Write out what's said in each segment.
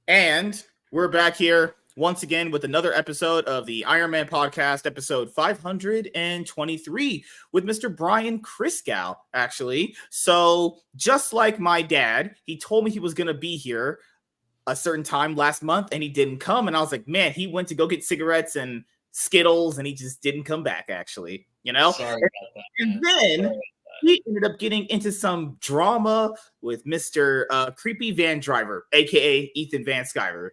And we're back here once again with another episode of the Iron Man podcast, episode 523, with Mr. Brian Christgau, actually. So, just like my dad, he told me he was going to be here a certain time last month and he didn't come. And I was like, man, he went to go get cigarettes and Skittles and he just didn't come back, actually, Sorry about that, And man. then he ended up getting into some drama with Mr. Creepy Van Driver, aka Ethan Van Skyver.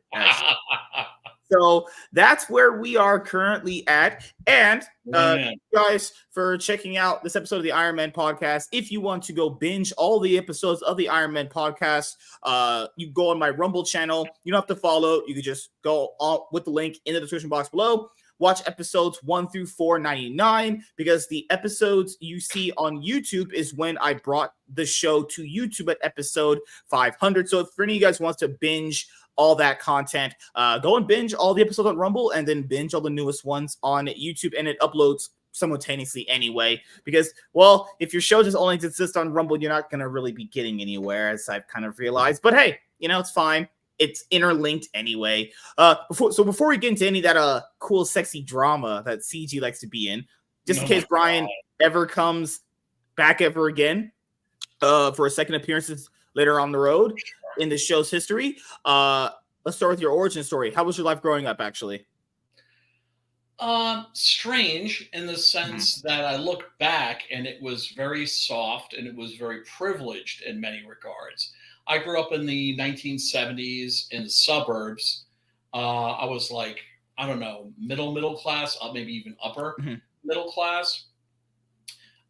So that's where we are currently at. And Man. guys, for checking out this episode of the Iron Man podcast. If you want to go binge all the episodes of the Iron Man podcast, you go on my Rumble channel. You don't have to follow. You can just go on with the link in the description box below. Watch episodes 1 through 499 because the episodes you see on YouTube is when I brought the show to YouTube at episode 500. So if any of you guys wants to binge all that content, go and binge all the episodes on Rumble and then binge all the newest ones on YouTube, and it uploads simultaneously anyway, because, well, if your show just only exists on Rumble, you're not going to really be getting anywhere, as I've kind of realized. But hey, it's fine. It's interlinked anyway. Before we get into any of that cool, sexy drama that CG likes to be in, just in case Brian ever comes back ever again for a second appearance later on the road in the show's history, let's start with your origin story. How was your life growing up, actually? Strange in the sense that I look back and it was very soft and it was very privileged in many regards. I grew up in the 1970s in the suburbs. I was like, I don't know, middle class, maybe even upper middle class.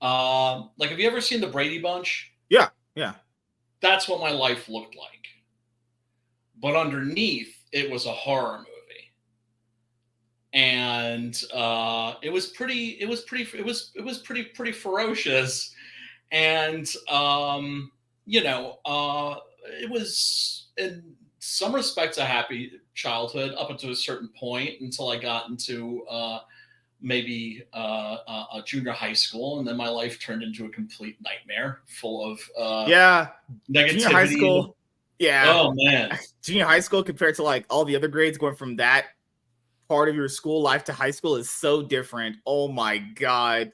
Like, have you ever seen the Brady Bunch? Yeah. That's what my life looked like. But underneath, it was a horror movie. And it was pretty ferocious. And it was in some respects a happy childhood up until a certain point, until I got into maybe a junior high school, and then my life turned into a complete nightmare full of negativity. Junior high school. Yeah. Oh man. Junior high school compared to like all the other grades, going from that part of your school life to high school is so different. Oh my god.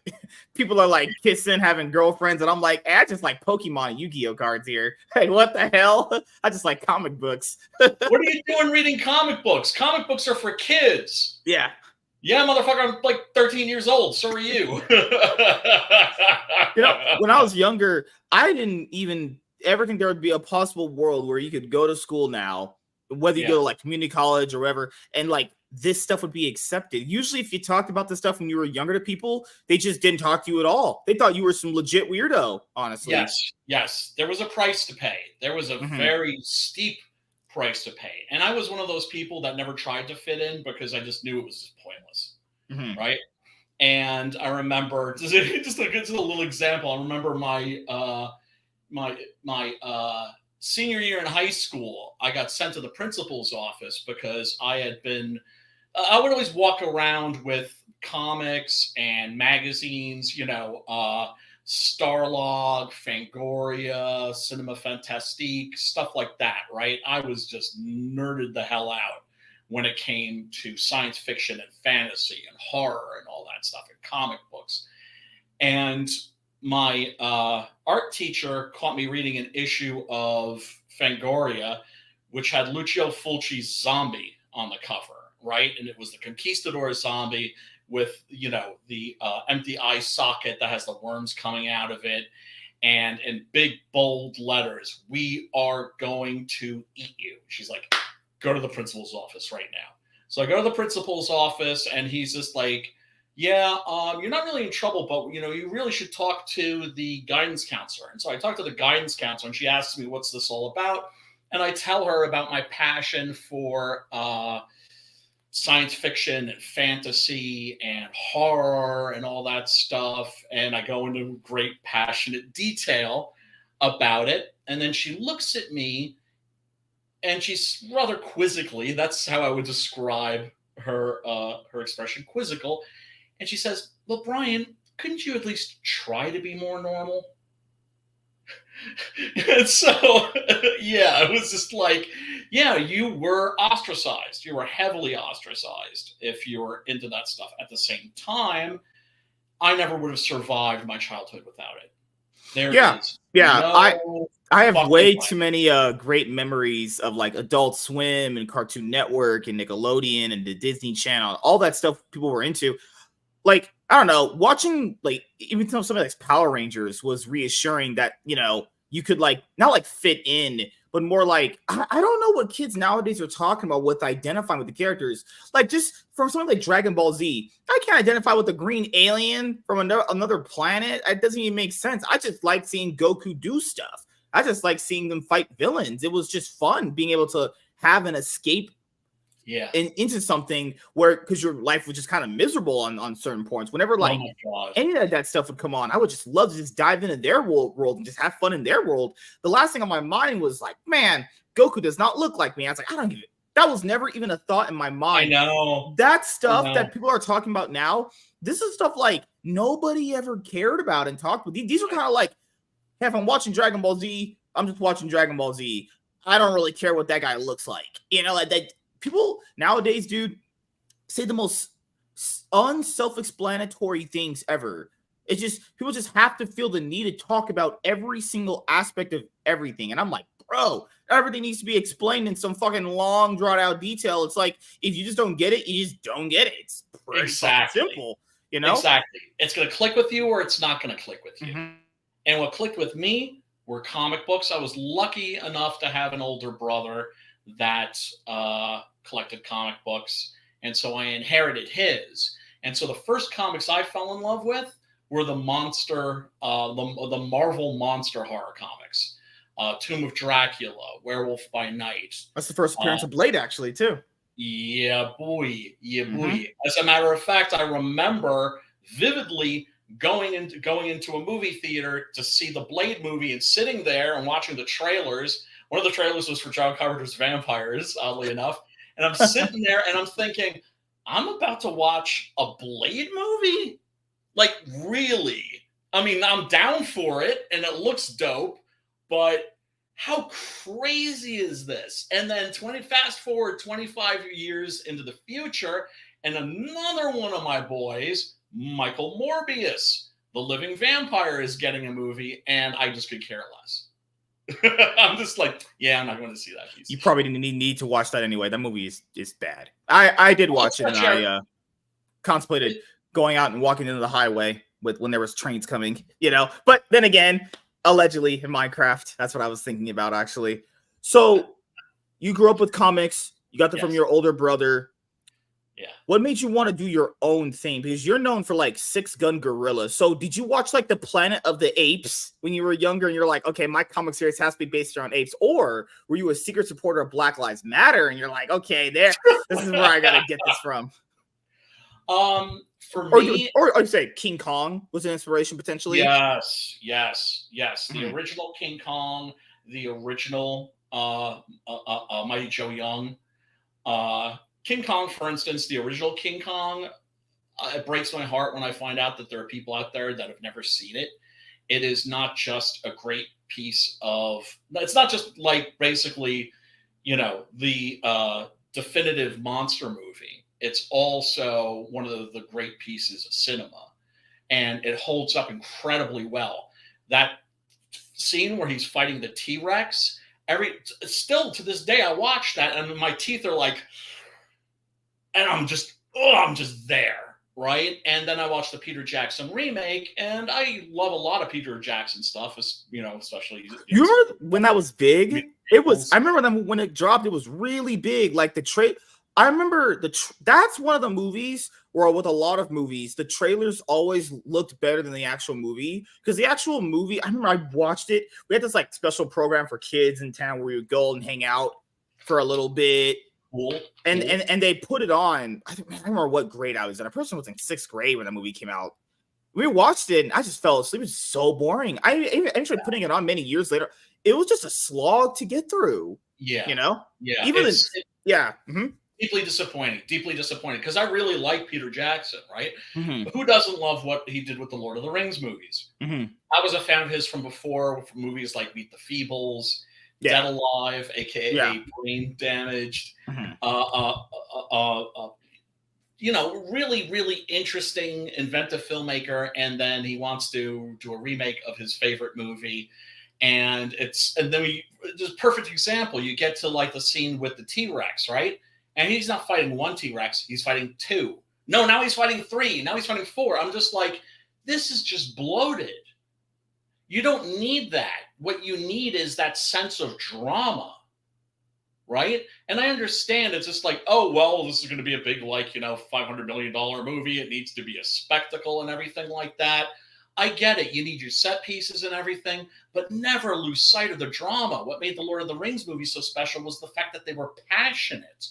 People are like kissing, having girlfriends, and I'm like, hey, I just like Pokemon and Yu-Gi-Oh cards here. Hey, what the hell? I just like comic books. What are you doing reading comic books? Comic books are for kids. Yeah, motherfucker, I'm like 13 years old. So are you. When I was younger, I didn't even ever think there would be a possible world where you could go to school now, whether you go to like community college or whatever, and like this stuff would be accepted. Usually if you talked about this stuff when you were younger to people, they just didn't talk to you at all. They thought you were some legit weirdo, honestly. Yes. There was a price to pay. There was a very steep price to pay. And I was one of those people that never tried to fit in because I just knew it was pointless. Right? And I remember, just a little example, I remember my senior year in high school, I got sent to the principal's office because I would always walk around with comics and magazines, Starlog, Fangoria, Cinema Fantastique, stuff like that, right? I was just nerded the hell out when it came to science fiction and fantasy and horror and all that stuff and comic books. And my art teacher caught me reading an issue of Fangoria, which had Lucio Fulci's Zombie on the cover, right? And it was the conquistador zombie with, the empty eye socket that has the worms coming out of it. And in big, bold letters, "We are going to eat you." She's like, "Go to the principal's office right now." So I go to the principal's office, and he's just like, "Yeah, you're not really in trouble, but you really should talk to the guidance counselor." And so I talk to the guidance counselor, and she asks me, "What's this all about?" And I tell her about my passion for science fiction and fantasy and horror and all that stuff. And I go into great passionate detail about it. And then she looks at me, and she's rather quizzically, that's how I would describe her expression, quizzical. And she says, "Well, Brian, couldn't you at least try to be more normal?" And so, yeah, it was just like, yeah, you were ostracized. You were heavily ostracized if you were into that stuff. At the same time, I never would have survived my childhood without it. There Yeah, is yeah. no I have fucking way way. too many great memories of like Adult Swim and Cartoon Network and Nickelodeon and the Disney Channel, all that stuff people were into. Like, I don't know, watching like even though some of like Power Rangers was reassuring that, you could like not like fit in, but more like I don't know what kids nowadays are talking about with identifying with the characters. Like just from something like Dragon Ball Z, I can't identify with the green alien from another planet. It doesn't even make sense. I just like seeing Goku do stuff. I just like seeing them fight villains. It was just fun being able to have an escape Yeah. into something where, because your life was just kind of miserable on certain points. Whenever Oh like my God. any of that stuff would come on, I would just love to just dive into their world and just have fun in their world. The last thing on my mind was like, man, Goku does not look like me. I was like, I don't give it. That was never even a thought in my mind. I know. That stuff that people are talking about now, this is stuff like nobody ever cared about and talked with. These are kind of like, hey, if I'm watching Dragon Ball Z, I'm just watching Dragon Ball Z. I don't really care what that guy looks like. Like that. People nowadays, dude, say the most unself-explanatory things ever. It's just people just have to feel the need to talk about every single aspect of everything. And I'm like, bro, everything needs to be explained in some fucking long, drawn out detail. It's like if you just don't get it, you just don't get it. It's pretty simple, Exactly. It's gonna click with you or it's not gonna click with you. Mm-hmm. And what clicked with me were comic books. I was lucky enough to have an older brother that collected comic books, and so I inherited his. And so the first comics I fell in love with were the the Marvel monster horror comics, Tomb of Dracula, Werewolf by Night. That's the first appearance of Blade, actually, too. Yeah, boy. As a matter of fact, I remember vividly going into a movie theater to see the Blade movie and sitting there and watching the trailers. One of the trailers was for John Carpenter's Vampires, oddly enough. And I'm sitting there and I'm thinking, I'm about to watch a Blade movie? Like, really? I mean, I'm down for it and it looks dope, but how crazy is this? And then fast forward 25 years into the future, and another one of my boys, Michael Morbius, the living vampire, is getting a movie, and I just could care less. I'm just like, yeah, I'm not going to see that piece. You probably didn't need to watch that anyway. That movie is bad. I did watch it, and I contemplated going out and walking into the highway when there was trains coming, But then again, allegedly in Minecraft, that's what I was thinking about, actually. So you grew up with comics. You got them from your older brother. Yeah. What made you want to do your own thing? Because you're known for like Six Gun Gorilla. So did you watch like the Planet of the Apes when you were younger and you're like, okay, my comic series has to be based around apes? Or were you a secret supporter of Black Lives Matter and you're like, okay, this is where I got to get this from? For me, or you say King Kong was an inspiration potentially. Yes. The original King Kong, the original Mighty Joe Young, King Kong, for instance, the original King Kong. It breaks my heart when I find out that there are people out there that have never seen it. It is not just a great piece of. It's not just like basically, the definitive monster movie. It's also one of the great pieces of cinema, and it holds up incredibly well. That scene where he's fighting the T-Rex, still to this day, I watch that and my teeth are like, and I'm just there, right? And then I watched the Peter Jackson remake, and I love a lot of Peter Jackson stuff, especially. You remember when that was big? It was. I remember them when it dropped. It was really big. Like the I remember that's one of the movies where, with a lot of movies, the trailers always looked better than the actual movie. Because the actual movie, I remember I watched it. We had this like special program for kids in town where we would go and hang out for a little bit. Cool. And they put it on. I don't remember what grade I was in. A person was in 6th grade when that movie came out. We watched it and I just fell asleep. It was so boring. I ended up putting it on many years later. It was just a slog to get through. Yeah. Yeah. Even yeah. Mm-hmm. Deeply disappointing because I really like Peter Jackson, right? Mm-hmm. Who doesn't love what he did with the Lord of the Rings movies? Mm-hmm. I was a fan of his from before, from movies like Meet the Feebles, Yeah. Dead Alive, Yeah. aka Brain Damaged. Mhm. Uh, uh, you know, really, really interesting, inventive filmmaker. And then he wants to do a remake of his favorite movie. And then just a perfect example. You get to like the scene with the T-Rex, right? And he's not fighting one T-Rex, he's fighting two. No, now he's fighting three. Now he's fighting four. I'm just like, this is just bloated. You don't need that. What you need is that sense of drama, right? And I understand it's just like, oh, well, this is going to be a big, like, $500 million movie. It needs to be a spectacle and everything like that. I get it. You need your set pieces and everything, but never lose sight of the drama. What made the Lord of the Rings movie so special was the fact that they were passionate,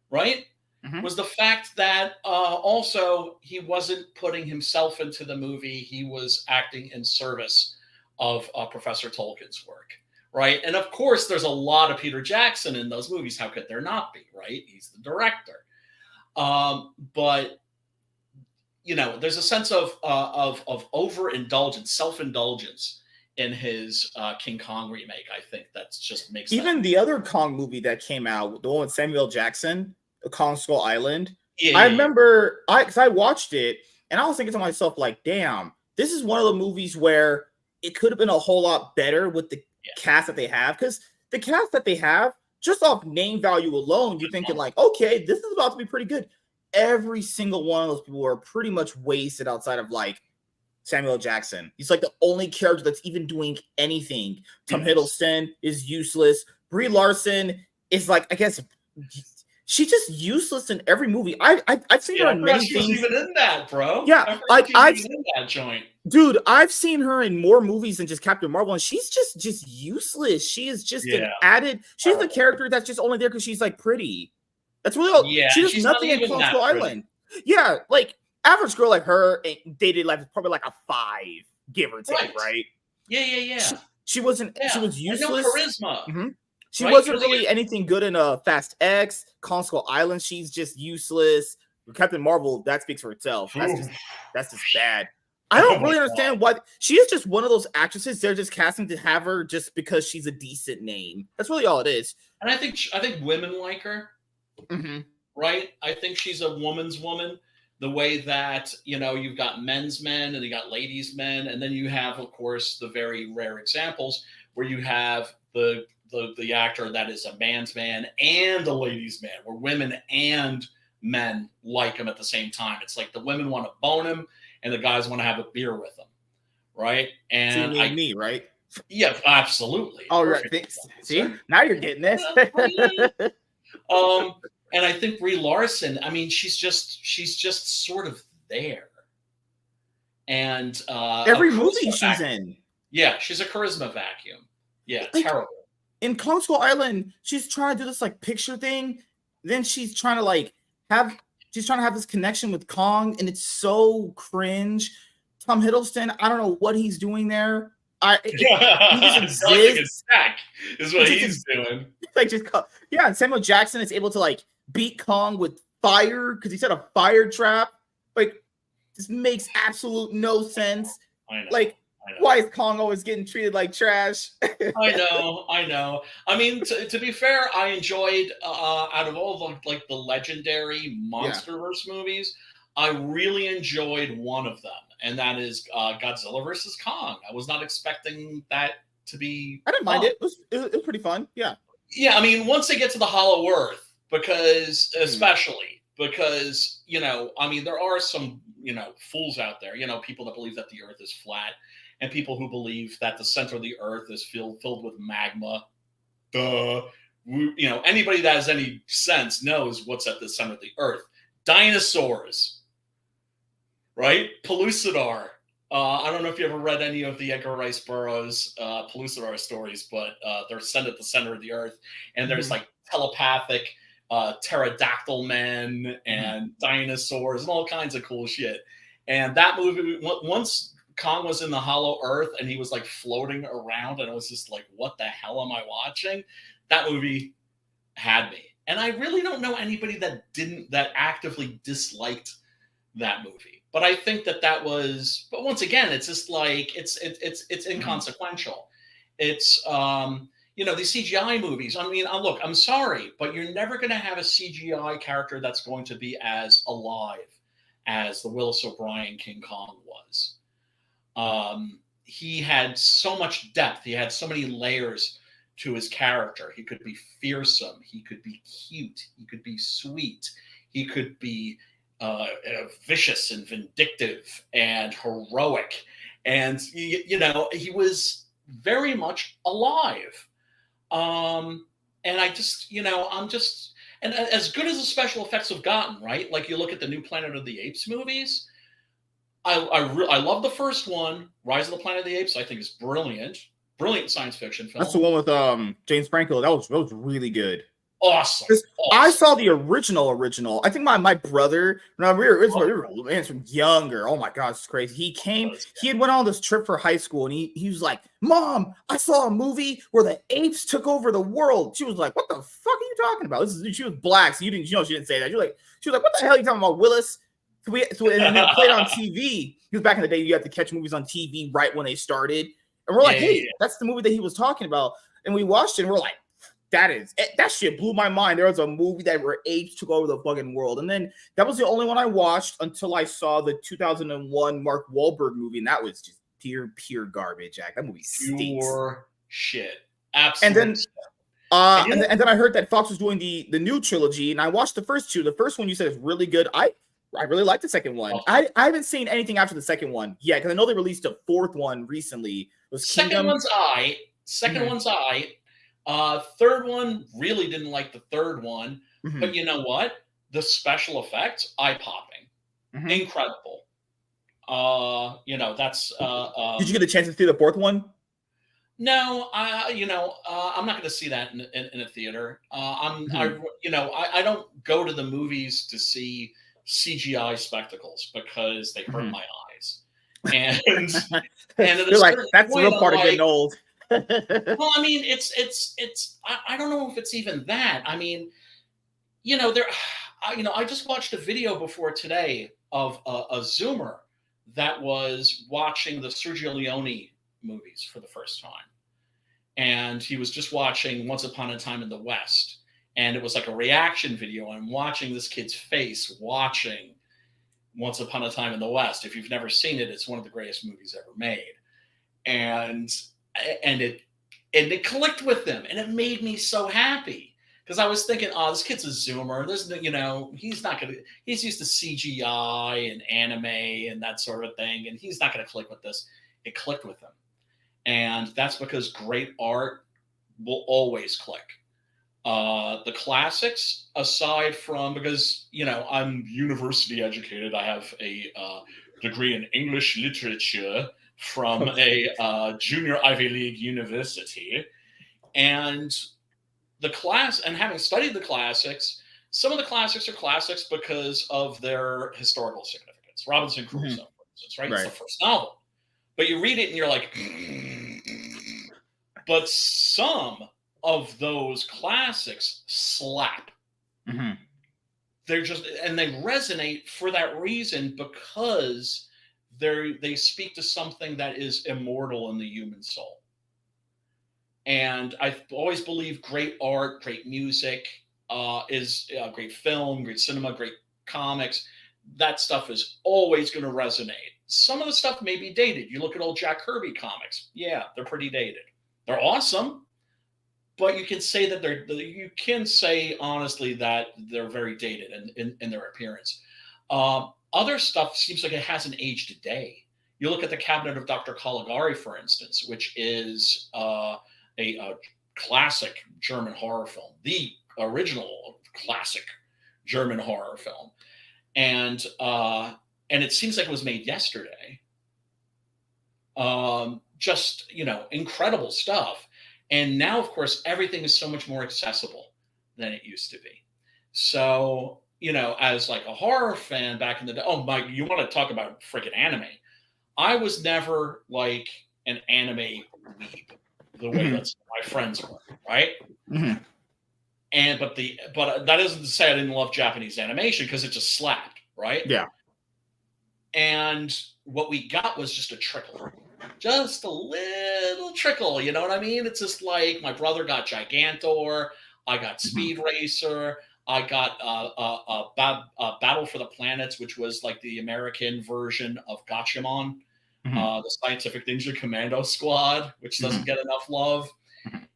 right? Mhm. Was the fact that also he wasn't putting himself into the movie. He was acting in service of Professor Tolkien's work, right? And of course, there's a lot of Peter Jackson in those movies. How could there not be, right? He's the director. But there's a sense of overindulgence, self-indulgence in his King Kong remake. I think that's just makes Even the other Kong movie that came out, the one with Samuel Jackson, Kong Skull Island. Yeah, I yeah, remember because I watched it and I was thinking to myself, like, damn, this is one of the movies where it could have been a whole lot better with the yeah. cast that they have. Because the cast that they have, just off name value alone, you're thinking like, okay, this is about to be pretty good. Every single one of those people are pretty much wasted outside of like Samuel Jackson. He's like the only character that's even doing anything. Tom Hiddleston is useless. Brie Larson is like, I guess she's just useless in every movie. I've seen her in many she was things. even in that, bro. Yeah, I've even in that joint. Dude, I've seen her in more movies than just Captain Marvel, and she's just useless. She is just an added. She's the character that's just only there because she's like pretty. That's really all. Yeah, She does she's nothing in Kong Skull Island. Yeah, like average girl like her dated like probably like a 5, give or take, right? Yeah. She wasn't. Yeah. She was useless. No charisma. Mm-hmm. She wasn't really anything good in Fast X, Kong Skull Island. She's just useless. Captain Marvel, that speaks for itself. That's just bad. I don't really understand why she is just one of those actresses they're just casting to have her just because she's a decent name. That's really all it is. And I think women like her, right? I think she's a woman's woman. The way that you've got men's men and you got ladies' men, and then you have, of course, the very rare examples where you have the actor that is a man's man and a ladies' man, where women and men like him at the same time. It's like the women want to bone him and the guys want to have a beer with him, right? And me, right? Yeah, absolutely. All right, see, now you're getting this. And I think Brie Larson, I mean, she's just sort of there. And every movie she's in. Yeah, she's a charisma vacuum. Yeah, like, terrible. In Kong Skull Island, she's trying to do this like picture thing. Then she's trying to have this connection with Kong, and it's so cringe. Tom Hiddleston, I don't know what he's doing there. He just exists. Is what he's doing. And Samuel Jackson is able to like beat Kong with fire because he set a fire trap. Like, this makes absolute no sense. I know. Like, why is Kong always getting treated like trash? I know. I mean, to be fair, I enjoyed out of all the legendary MonsterVerse movies, I really enjoyed one of them, and that is Godzilla vs. Kong. I was not expecting that to be. I didn't mind it. It was pretty fun. Yeah. Yeah, I mean, once they get to the Hollow Earth, especially because I mean, there are some fools out there, people that believe that the Earth is flat. And people who believe that the center of the Earth is filled with magma. Duh. Anybody that has any sense knows what's at the center of the Earth. Dinosaurs. Right? Pellucidar. I don't know if you ever read any of the Edgar Rice Burroughs Pellucidar stories, but they're set at the center of the Earth. And there's like telepathic pterodactyl men and dinosaurs and all kinds of cool shit. And that movie, once Kong was in the Hollow Earth and he was like floating around and I was just like, what the hell am I watching? That movie had me. And I really don't know anybody that actively disliked that movie. But I think that was. But once again, it's just like it's inconsequential. It's these CGI movies. I mean, look, I'm sorry, but you're never going to have a CGI character that's going to be as alive as the Willis O'Brien King Kong was. He had so much depth. He had so many layers to his character. He could be fearsome. He could be cute. He could be sweet. He could be vicious and vindictive and heroic. And, he was very much alive. And I just, and as good as the special effects have gotten, right? Like you look at the new Planet of the Apes movies. I love the first one, Rise of the Planet of the Apes. I think is brilliant science fiction film. That's the one with James Franco. That was really good. Awesome. I saw the original. I think my brother, we were younger. Oh my gosh, it's crazy. He had went on this trip for high school, and he was like, "Mom, I saw a movie where the apes took over the world." She was like, "What the fuck are you talking about?" She was black, so she didn't say that. She was like, "What the hell are you talking about, Willis?" And then they played on TV. Because back in the day, you had to catch movies on TV right when they started. And we're like, hey, that's the movie that he was talking about. And we watched it, and we're like, that shit blew my mind. There was a movie where apes took over the fucking world. And then that was the only one I watched until I saw the 2001 Mark Wahlberg movie. And that was just pure garbage, Jack. That movie stinks. Pure shit. Absolutely. And then I heard that Fox was doing the new trilogy, and I watched the first two. The first one you said is really good. I really like the second one. I haven't seen anything after the second one yet, because I know they released a fourth one recently. Second one's I. Third one, really didn't like the third one. Mm-hmm. But you know what? The special effects, eye-popping. Mm-hmm. Incredible. That's... Did you get a chance to see the fourth one? No, I'm not going to see that in a theater. I don't go to the movies to see CGI spectacles because they hurt my eyes. And you're like, that's the real part of getting old. Well, I mean, I don't know if it's even that. I mean, I just watched a video before today of a Zoomer that was watching the Sergio Leone movies for the first time. And he was just watching Once Upon a Time in the West. And it was like a reaction video. I'm watching this kid's face watching Once Upon a Time in the West. If you've never seen it, it's one of the greatest movies ever made. And it clicked with him, and it made me so happy, because I was thinking, oh, this kid's a Zoomer. He's used to CGI and anime and that sort of thing, and he's not going to click with this. It clicked with him. And that's because great art will always click. The classics, aside from, because, I'm university educated, I have a degree in English literature from a junior Ivy League university. And having studied the classics, some of the classics are classics because of their historical significance. Robinson Crusoe, for instance, right? It's the first novel. But you read it and you're like, but some of those classics slap. Mm-hmm. They resonate for that reason, because they speak to something that is immortal in the human soul. And I've always believed great art, great music, is great film, great cinema, great comics. That stuff is always going to resonate. Some of the stuff may be dated. You look at old Jack Kirby comics. Yeah, they're pretty dated. They're awesome, but you can say that you can say honestly that they're very dated in their appearance. Other stuff seems like it hasn't aged a day. You look at the Cabinet of Dr. Caligari, for instance, which is a classic German horror film, the original classic German horror film. And it seems like it was made yesterday. Just, incredible stuff. And now, of course, everything is so much more accessible than it used to be. So, as like a horror fan back in the day, oh, Mike, you want to talk about freaking anime? I was never like an anime weeb the way that my friends were, right? Mm-hmm. But that isn't to say I didn't love Japanese animation, because it just slapped, right? Yeah. And what we got was just a trickle, just a little trickle. You know what I mean? It's just like my brother got Gigantor, I got Mhm. Speed Racer, I got Battle for the Planets, which was like the American version of Gatchaman, Mhm. the Scientific Ninja Commando Squad, which doesn't Mhm. get enough love. Mhm.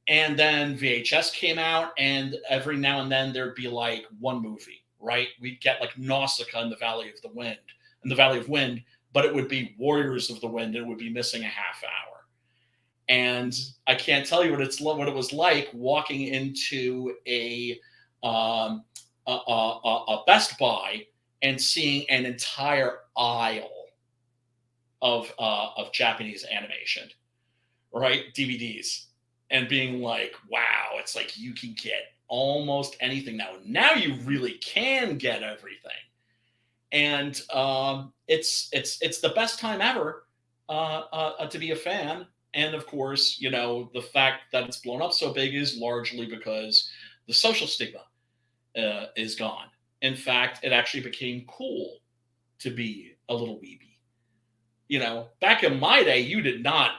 And then VHS came out, and every now and then there'd be like one movie, right? We'd get like Nausicaa in the Valley of the Wind, in the Valley of Wind, but it would be Warriors of the Wind, and it would be missing a half hour. And I can't tell you what it was like walking into um, a Best Buy and seeing an entire aisle of Japanese animation, right? DVDs, and being like, wow, it's like you can get almost anything now. Now you really can get everything, and it's the best time ever to be a fan. And of course, the fact that it's blown up so big is largely because the social stigma is gone. In fact, it actually became cool to be a little weeby. Back in my day, you did not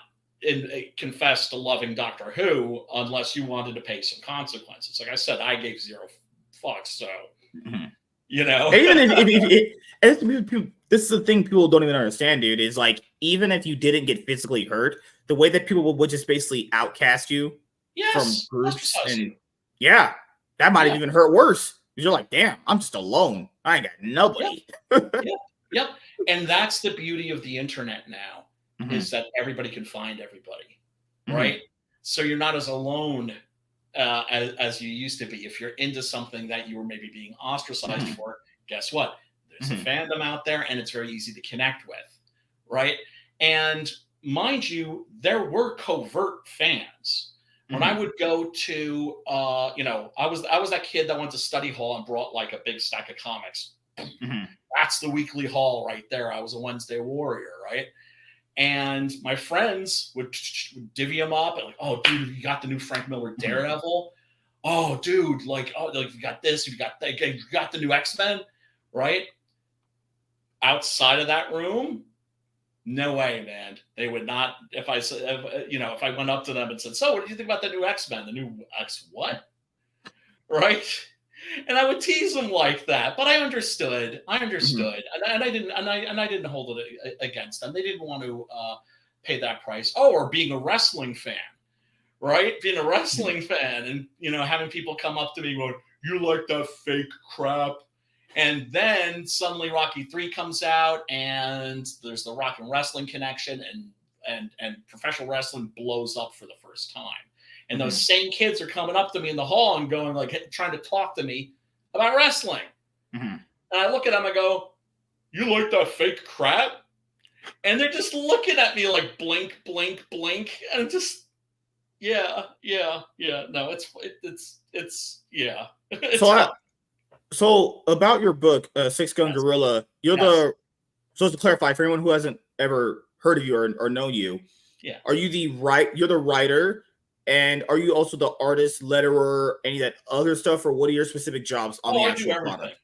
confess to loving Doctor Who unless you wanted to pay some consequences. Like I said, I gave zero fucks. So, Mhm. you know, And even this is the thing people don't even understand, dude. Is like even if you didn't get physically hurt, the way that people would just basically outcast you from yes, groups, ostracize and you. yeah, that might have Yeah, even hurt worse. 'Cause you're like, damn, I'm just alone. I ain't got yeah, nobody. yeah, yeah. And that's the beauty of the internet now, Mhm. is that everybody can find everybody, Mhm. right? So you're not as alone as you used to be. If you're into something that you were maybe being ostracized Mhm. for, guess what? There's a Mhm. fandom out there, and it's very easy to connect with, right? And mind you, there were covert fans. When I Mhm. would go to, I was that kid that went to study hall and brought like a big stack of comics. Mhm. That's the weekly haul right there. I was a Wednesday warrior, right? And my friends would divvy them up and like, oh, dude, you got the new Frank Miller Mhm. Daredevil. Oh, dude, like, oh, like you got this, you got that, you got the new X-Men, right? Outside of that room, no way, man. They would not. If I said, if I went up to them and said, "So, what do you think about the new X-Men? The new X what?" Right? And I would tease them like that, but I understood. I Mhm. understood, and I didn't, and I didn't hold it against them. They didn't want to pay that price. Oh, or being a wrestling fan, right? Being a Mhm. wrestling fan, and having people come up to me going, "You like that fake crap?" And then suddenly Rocky 3 comes out, and there's the rock and wrestling connection, and professional wrestling blows up for the first time. And those Mhm. same kids are coming up to me in the hall and going like trying to talk to me about wrestling. Mhm. And I look at them and go, "You like that fake crap?" And they're just looking at me like blink, blink, blink, and just yeah, yeah, yeah. No, it's yeah, So it's fun. I so about your book, Six Gun Yes, Gorilla, yes, so to clarify for anyone who hasn't ever heard of you or know you, yeah. are you you're the writer, and are you also the artist, letterer, any of that other stuff, or what are your specific jobs on Oh, the I do actual everything. product?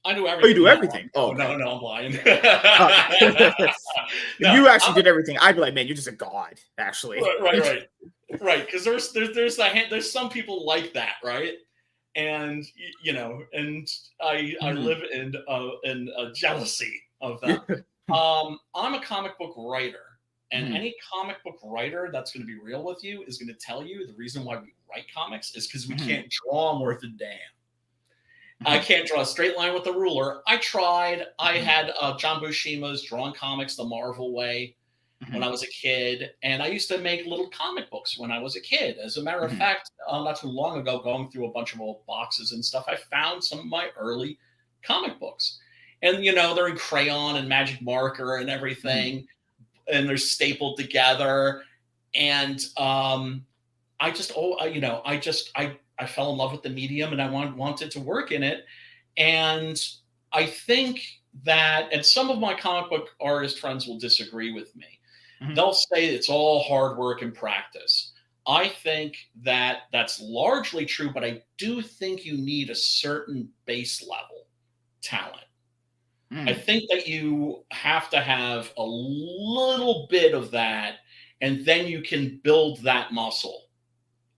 I do Oh, you everything. do No, everything. Oh, no, okay. no, I'm lying. Uh, if No, you actually I'm did everything, I'd be like, man, you're just a god, actually. right, right, right, right. Because there's some people like that, right? And and I Mhm. live in a jealousy of them. I'm a comic book writer, and Mhm. any comic book writer that's going to be real with you is going to tell you the reason why we write comics is because we Mhm. can't draw them worth a damn. I Mhm. can't draw a straight line with a ruler. I tried. I Mhm. had John Buscema's Drawing Comics the Marvel Way when I Mhm. was a kid, and I used to make little comic books when I was a kid. As a matter of Mhm. fact, not too long ago, going through a bunch of old boxes and stuff, I found some of my early comic books. And they're in crayon and magic marker and Mhm. everything, and they're stapled together. And I just, I fell in love with the medium, and I wanted to work in it. And I think that, and some of my comic book artist friends will disagree with me. Mhm. They'll say it's all hard work and practice. I think that that's largely true, but I do think you need a certain base level talent. I think that you have to have a little bit of that, and then you can build that muscle.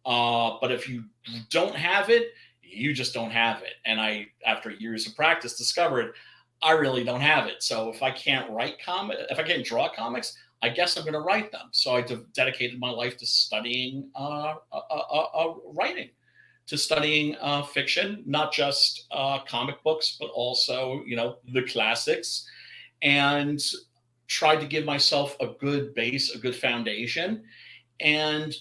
But if you don't have it, you just don't have it. And I, after years of practice, discovered I really don't have it. So if I can't if I can't draw comics, I guess I'm going to write them. So I dedicated my life to studying writing, to studying fiction, not just comic books, but also, the classics, and tried to give myself a good base, a good foundation. And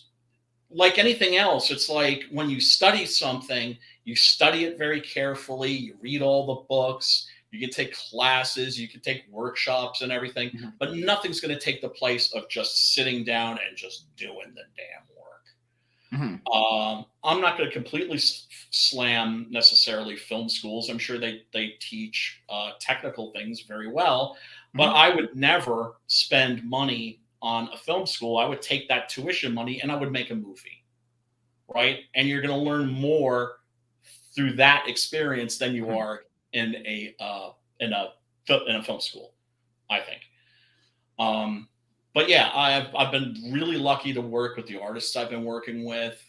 like anything else, it's like when you study something, you study it very carefully, you read all the books, you can take classes, you can take workshops and everything, but nothing's going to take the place of just sitting down and just doing the damn work. I'm not going to completely slam necessarily film schools. I'm sure they teach technical things very well, but I would never spend money on a film school. I would take that tuition money and I would make a movie, right? And you're going to learn more through that experience than you are in a film school, I think. But yeah, I've been really lucky to work with the artists I've been working with.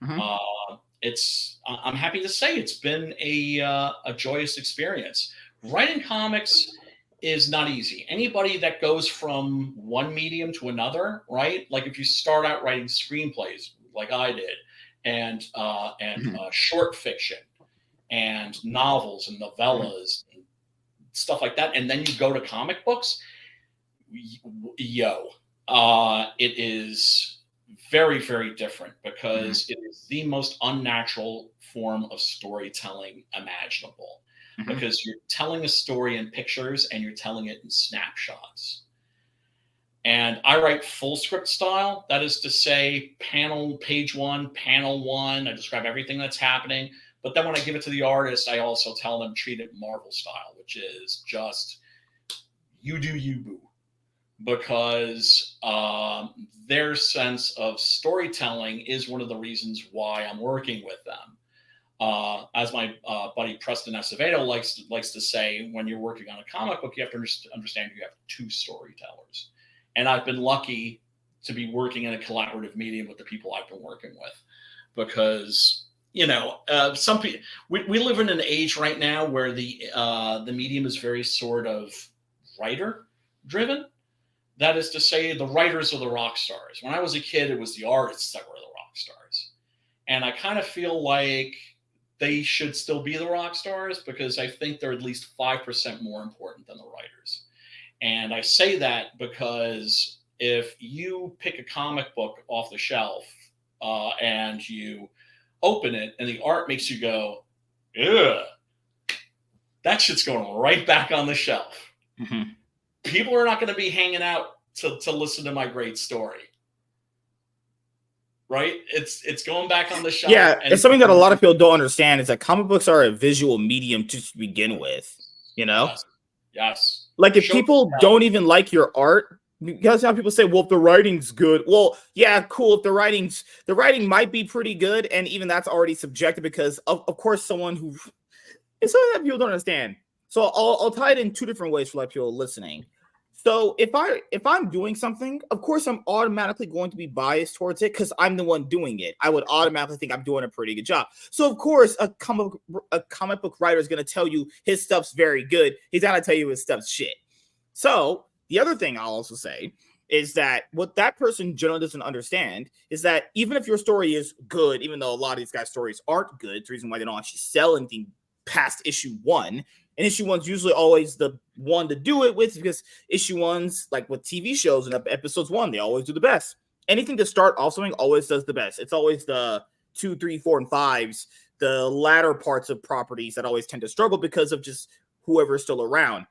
I'm happy to say it's been a joyous experience. Writing comics is not easy. Anybody that goes from one medium to another, right? Like if you start out writing screenplays, like I did, and short fiction, and novels and novellas, and stuff like that, and then you go to comic books, it is very, very different, because it is the most unnatural form of storytelling imaginable. Because you're telling a story in pictures and you're telling it in snapshots. And I write full script style. That is to say, page one, panel one. I describe everything that's happening. But then when I give it to the artist, I also tell them treat it Marvel style, which is just you do you, boo. Because their sense of storytelling is one of the reasons why I'm working with them. As my buddy Preston Acevedo likes to say, when you're working on a comic book, you have to understand you have two storytellers. And I've been lucky to be working in a collaborative medium with the people I've been working with, because some people, we live in an age right now where the medium is very sort of writer driven. That is to say, the writers are the rock stars. When I was a kid, it was the artists that were the rock stars, and I kind of feel like they should still be the rock stars, because I think they're at least 5% more important than the writers. And I say that because if you pick a comic book off the shelf and you open it and the art makes you go, ugh, that shit's going right back on the shelf. People are not going to be hanging out to listen to my great story. Right? It's going back on the shelf. Yeah, it's something that a lot of people don't understand, is that comic books are a visual medium to begin with, Yes. Like if people don't even like your art, because now people say, well, if the writing's good. Well, yeah, cool. If the writing might be pretty good, and even that's already subjective, because of course it's something that people don't understand. So I'll tie it in two different ways for like people listening. So if I'm doing something, of course I'm automatically going to be biased towards it because I'm the one doing it. I would automatically think I'm doing a pretty good job. So of course a comic book writer is going to tell you his stuff's very good. He's going to tell you his stuff's shit. So the other thing I'll also say is that what that person generally doesn't understand is that even if your story is good, even though a lot of these guys' stories aren't good, it's the reason why they don't actually sell anything past issue 1. And issue 1's usually always the one to do it with, because issue 1's, like with TV shows and episodes 1, they always do the best. Anything to start off something always does the best. It's always the 2, 3, 4, and 5s, the latter parts of properties that always tend to struggle because of just whoever's still around.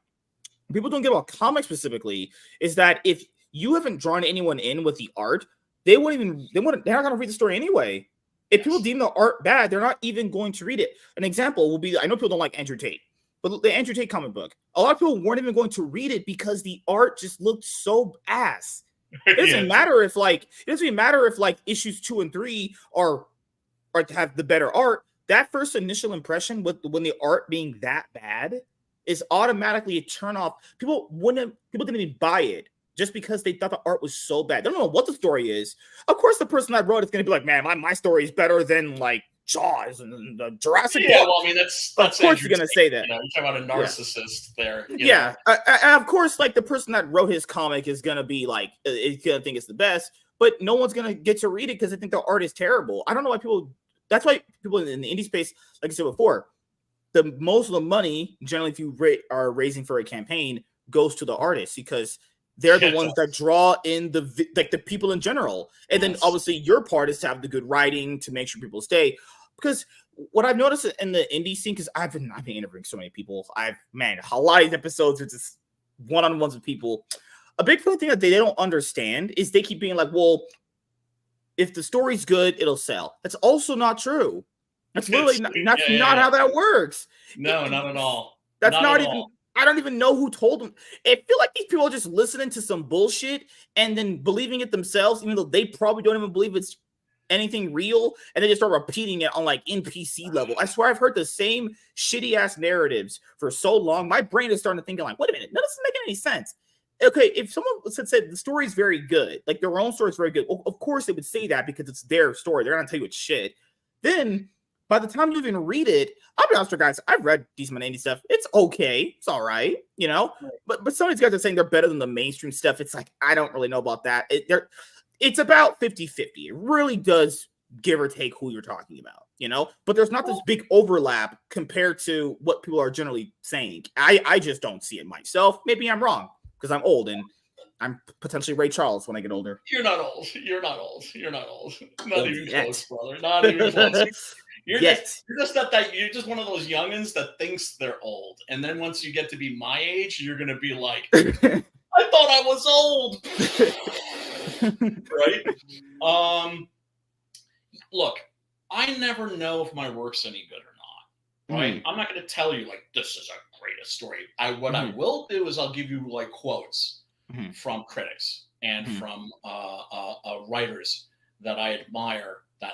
People don't get about comics specifically is that if you haven't drawn anyone in with the art, they're not going to read the story anyway. If people deem the art bad, they're not even going to read it. An example will be, I know people don't like Andrew Tate, but the Andrew Tate comic book, a lot of people weren't even going to read it because the art just looked so ass. It doesn't matter if issues 2 and 3 are to have the better art. That first initial impression when the art being that bad is automatically a turn off. People didn't even buy it just because they thought the art was so bad. They don't know what the story is. Of course, the person that wrote it's going to be like, man, my story is better than like Jaws and the Jurassic Park. Yeah, well, I mean, that's of course you're going to say that. You're talking about a narcissist there. Yeah, and of course, like the person that wrote his comic is going to be like, is going to think it's the best, but no one's going to get to read it because they think the art is terrible. I don't know why people. That's why people in the indie space, like I said before, the most of the money generally, if you are raising for a campaign, goes to the artists because they're the ones that draw in the people in general. And then obviously your part is to have the good writing to make sure people stay. Because what I've noticed in the indie scene, because I've been interviewing so many people, a lot of these episodes are just one-on-ones with people. A big thing that they don't understand is they keep being like, well, if the story's good, it'll sell. That's also not true. That's literally not how that works. No, not at all. That's not even. I don't even know who told them. I feel like these people are just listening to some bullshit and then believing it themselves, even though they probably don't even believe it's anything real, and they just start repeating it on like NPC level. I swear I've heard the same shitty ass narratives for so long. My brain is starting to think like, wait a minute, none of this is making any sense. Okay, if someone said the story is very good, like their own story is very good, of course they would say that because it's their story. They're gonna tell you it's shit. Then by the time you even read it, I'll be honest with you guys, I've read decent amount of indie stuff. It's okay. It's all right, you know? But some of these guys are saying they're better than the mainstream stuff. It's like, I don't really know about that. It's about 50-50. It really does give or take who you're talking about, you know? But there's not this big overlap compared to what people are generally saying. I just don't see it myself. Maybe I'm wrong because I'm old and I'm potentially Ray Charles when I get older. You're not old. Not even close, brother. Not even close. You're just one of those youngins that thinks they're old, and then once you get to be my age, you're gonna be like, "I thought I was old." Right? Look, I never know if my work's any good or not. Right? I'm not gonna tell you like this is a greatest story. I will do is I'll give you like quotes from critics and from writers that I admire that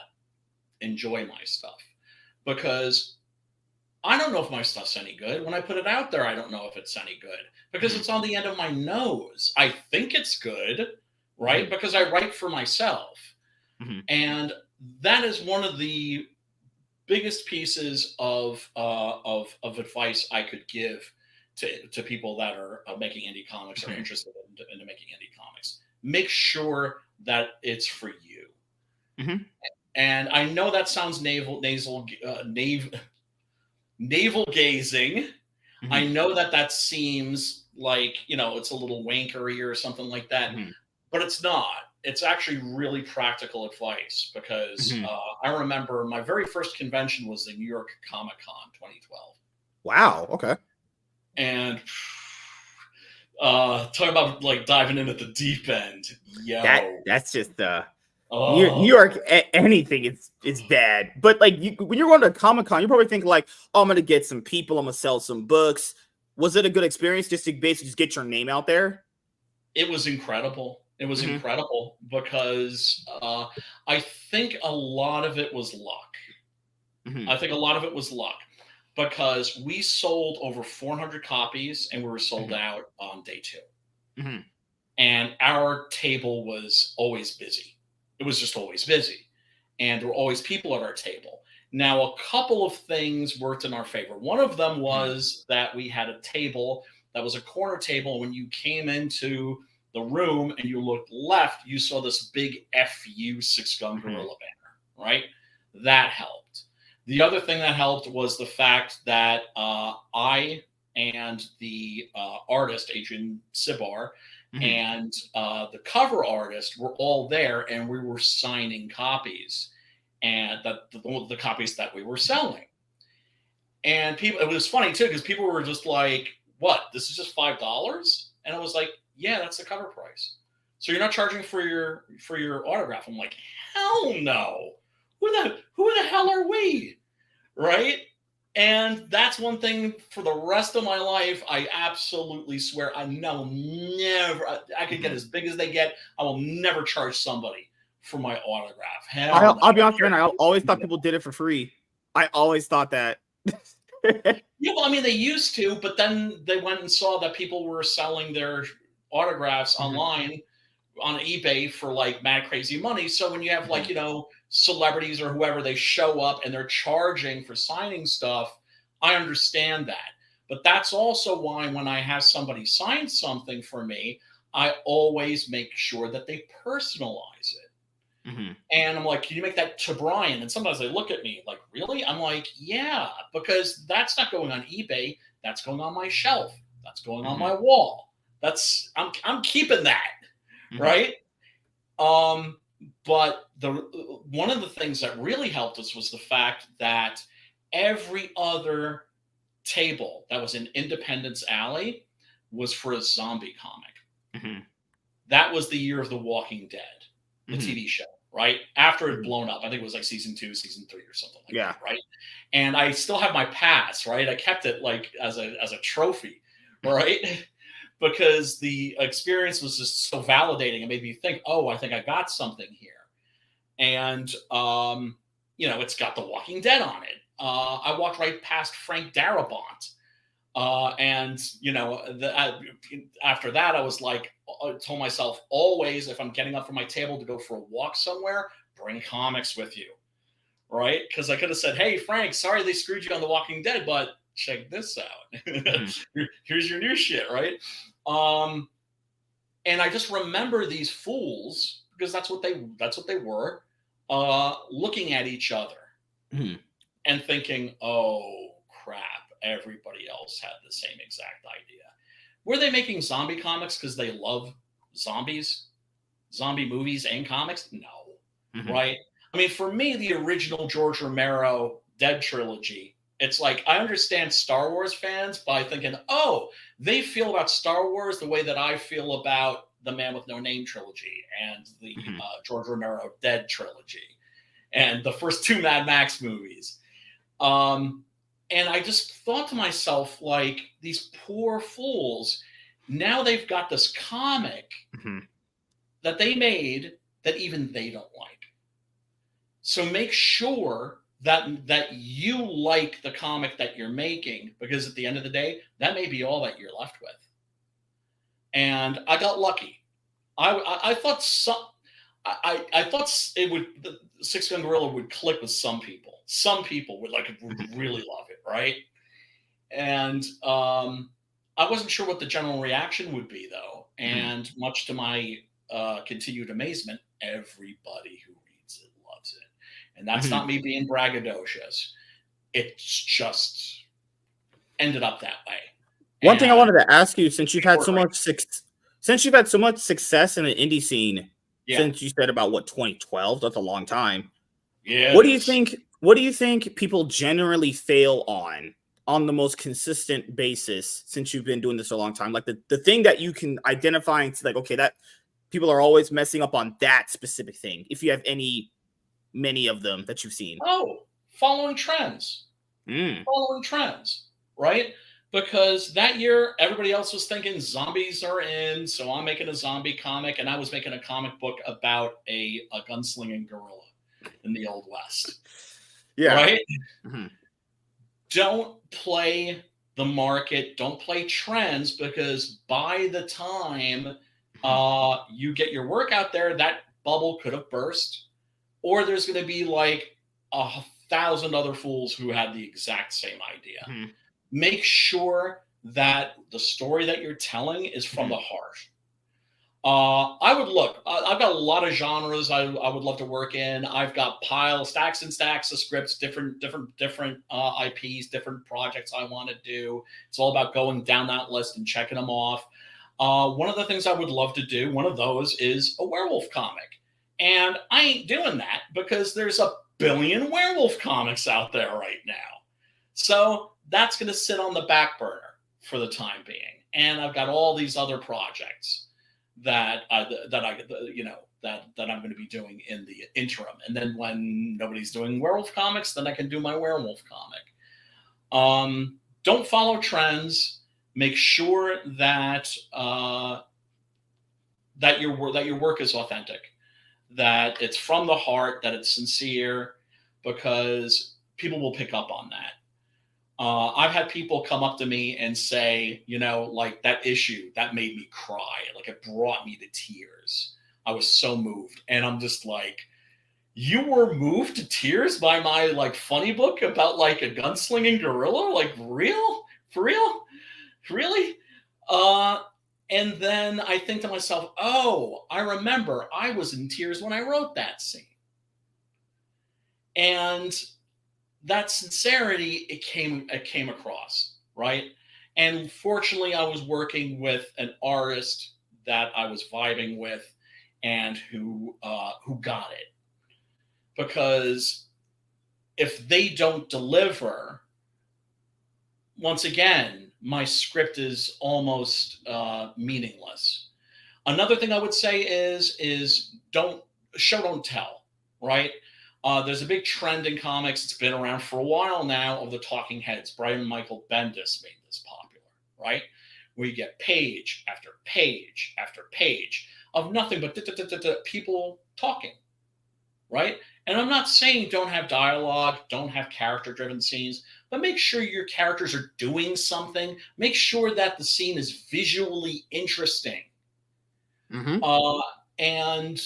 enjoy my stuff, because I don't know if my stuff's any good. When I put it out there, I don't know if it's any good because it's on the end of my nose. I think it's good, right? Because I write for myself. And that is one of the biggest pieces of advice I could give to people that are making indie comics or interested in making indie comics. Make sure that it's for you. And I know that sounds navel gazing. I know that seems like, it's a little wankery or something like that, but it's not. It's actually really practical advice because I remember my very first convention was the New York Comic Con 2012. Wow. Okay. And talk about like diving in at the deep end. That's just New York, anything is bad. But like when you're going to Comic-Con, you probably think like, oh, I'm gonna get some people, I'm gonna sell some books. Was it a good experience just to basically just get your name out there? It was incredible. It was incredible because I think a lot of it was luck. Because we sold over 400 copies and we were sold out on day 2. And our table was always busy. It was just always busy. And there were always people at our table. Now, a couple of things worked in our favor. One of them was that we had a table that was a corner table. When you came into the room and you looked left, you saw this big FU 6-gun gorilla banner, right? That helped. The other thing that helped was the fact that I and the artist, Adrian Sibar, and the cover artist were all there, and we were signing copies, and the copies that we were selling. And people, it was funny too, because people were just like, "What? This is just $5?" And I was like, "Yeah, that's the cover price. So you're not charging for your autograph?" I'm like, "Hell no! Who the hell are we?" Right? And that's one thing for the rest of my life. I absolutely swear I could get as big as they get. I will never charge somebody for my autograph. I'll be honest, man. I always thought people did it for free. I always thought that. Yeah, well, I mean, they used to, but then they went and saw that people were selling their autographs Mhm. online on eBay for like mad crazy money. So when you have like, Mhm. celebrities or whoever, they show up and they're charging for signing stuff, I understand that. But that's also why when I have somebody sign something for me, I always make sure that they personalize it. Mhm. And I'm like, can you make that to Brian? And sometimes they look at me like, really? I'm like, yeah, because that's not going on eBay. That's going on my shelf. That's going on Mhm. my wall. I'm keeping that, Mhm. right? Um, but the one of the things that really helped us was the fact that every other table that was in Independence Alley was for a zombie comic. Mhm. That was the year of The Walking Dead, the Mhm. TV show, right? After it had Mhm. blown up. I think it was like season 2, season 3 or something like Yeah. that, right? And I still have my pass, right? I kept it like as a trophy, right? Because the experience was just so validating. It made me think, "Oh, I think I got something here." And it's got The Walking Dead on it. I walked right past Frank Darabont, and after that, I was like, I told myself always, if I'm getting up from my table to go for a walk somewhere, bring comics with you, right? Because I could have said, "Hey, Frank, sorry they screwed you on The Walking Dead, but check this out. Mhm. Here's your new shit," right? Um, and I just remember these fools because that's what they were, looking at each other Mhm. and thinking, "Oh crap, everybody else had the same exact idea." Were they making zombie comics because they love zombies, zombie movies and comics? No, Mhm. right? I mean, for me, the original George Romero Dead trilogy, it's like I understand Star Wars fans by thinking, oh, they feel about Star Wars the way that I feel about the Man with No Name trilogy and the Mhm. George Romero Dead trilogy and the first two Mad Max movies. Um, and I just thought to myself, like, these poor fools, now they've got this comic Mhm. that they made that even they don't like. So make sure that you like the comic that you're making, because at the end of the day, that may be all that you're left with. And I got lucky. I thought some I thought it would the Six Gun Gorilla would click with some people. Some people would Mhm. really love it, right? And I wasn't sure what the general reaction would be, though. Mhm. And much to my continued amazement, everybody who reads it loves it. And that's Mhm. not me being braggadocious. It's just ended up that way. One thing I And wanted to ask you, since you've had people are so great. much since you've had so much success in the indie scene, Yeah. since you said about what 2012, that's a long time. Yeah, it What do you is. think? What do you think people generally fail on the most consistent basis since you've been doing this a long time? Like the thing that you can identify and see, like, okay, that people are always messing up on that specific thing. If you have many of them that you've seen. Oh, following trends. Mm. Following trends, right? Because that year everybody else was thinking zombies are in, so I'm making a zombie comic, and I was making a comic book about a gunslinging gorilla in the Old West, Yeah. right? Mhm. Don't play the market, don't play trends, because by the time Mhm. you get your work out there, that bubble could have burst, or there's going to be like 1,000 other fools who had the exact same idea. Mhm. Make sure that the story that you're telling is from the Mhm. heart. I would look. I've got a lot of genres I would love to work in. I've got stacks and stacks of scripts, different IPs, different projects I want to do. It's all about going down that list and checking them off. One of the things I would love to do, one of those is a werewolf comic, and I ain't doing that because there's a billion werewolf comics out there right now. So that's going to sit on the back burner for the time being. And I've got all these other projects that I'm going to be doing in the interim. And then when nobody's doing werewolf comics, then I can do my werewolf comic. Don't follow trends. Make sure that your work is authentic, that it's from the heart, that it's sincere, because people will pick up on that. I've had people come up to me and say, like that issue that made me cry. Like it brought me to tears. I was so moved. And I'm just like, you were moved to tears by my like funny book about like a gunslinging gorilla? Like real? For real? Really? And then I think to myself, oh, I remember I was in tears when I wrote that scene. And that sincerity, it came across, right? And fortunately, I was working with an artist that I was vibing with and who got it. Because if they don't deliver, once again, my script is almost meaningless. Another thing I would say is don't tell, right? There's a big trend in comics. It's been around for a while now of the talking heads. Brian Michael Bendis made this popular, right? Where you get page after page after page of nothing but people talking, right? And I'm not saying don't have dialogue, don't have character-driven scenes, but make sure your characters are doing something. Make sure that the scene is visually interesting. Mm-hmm. And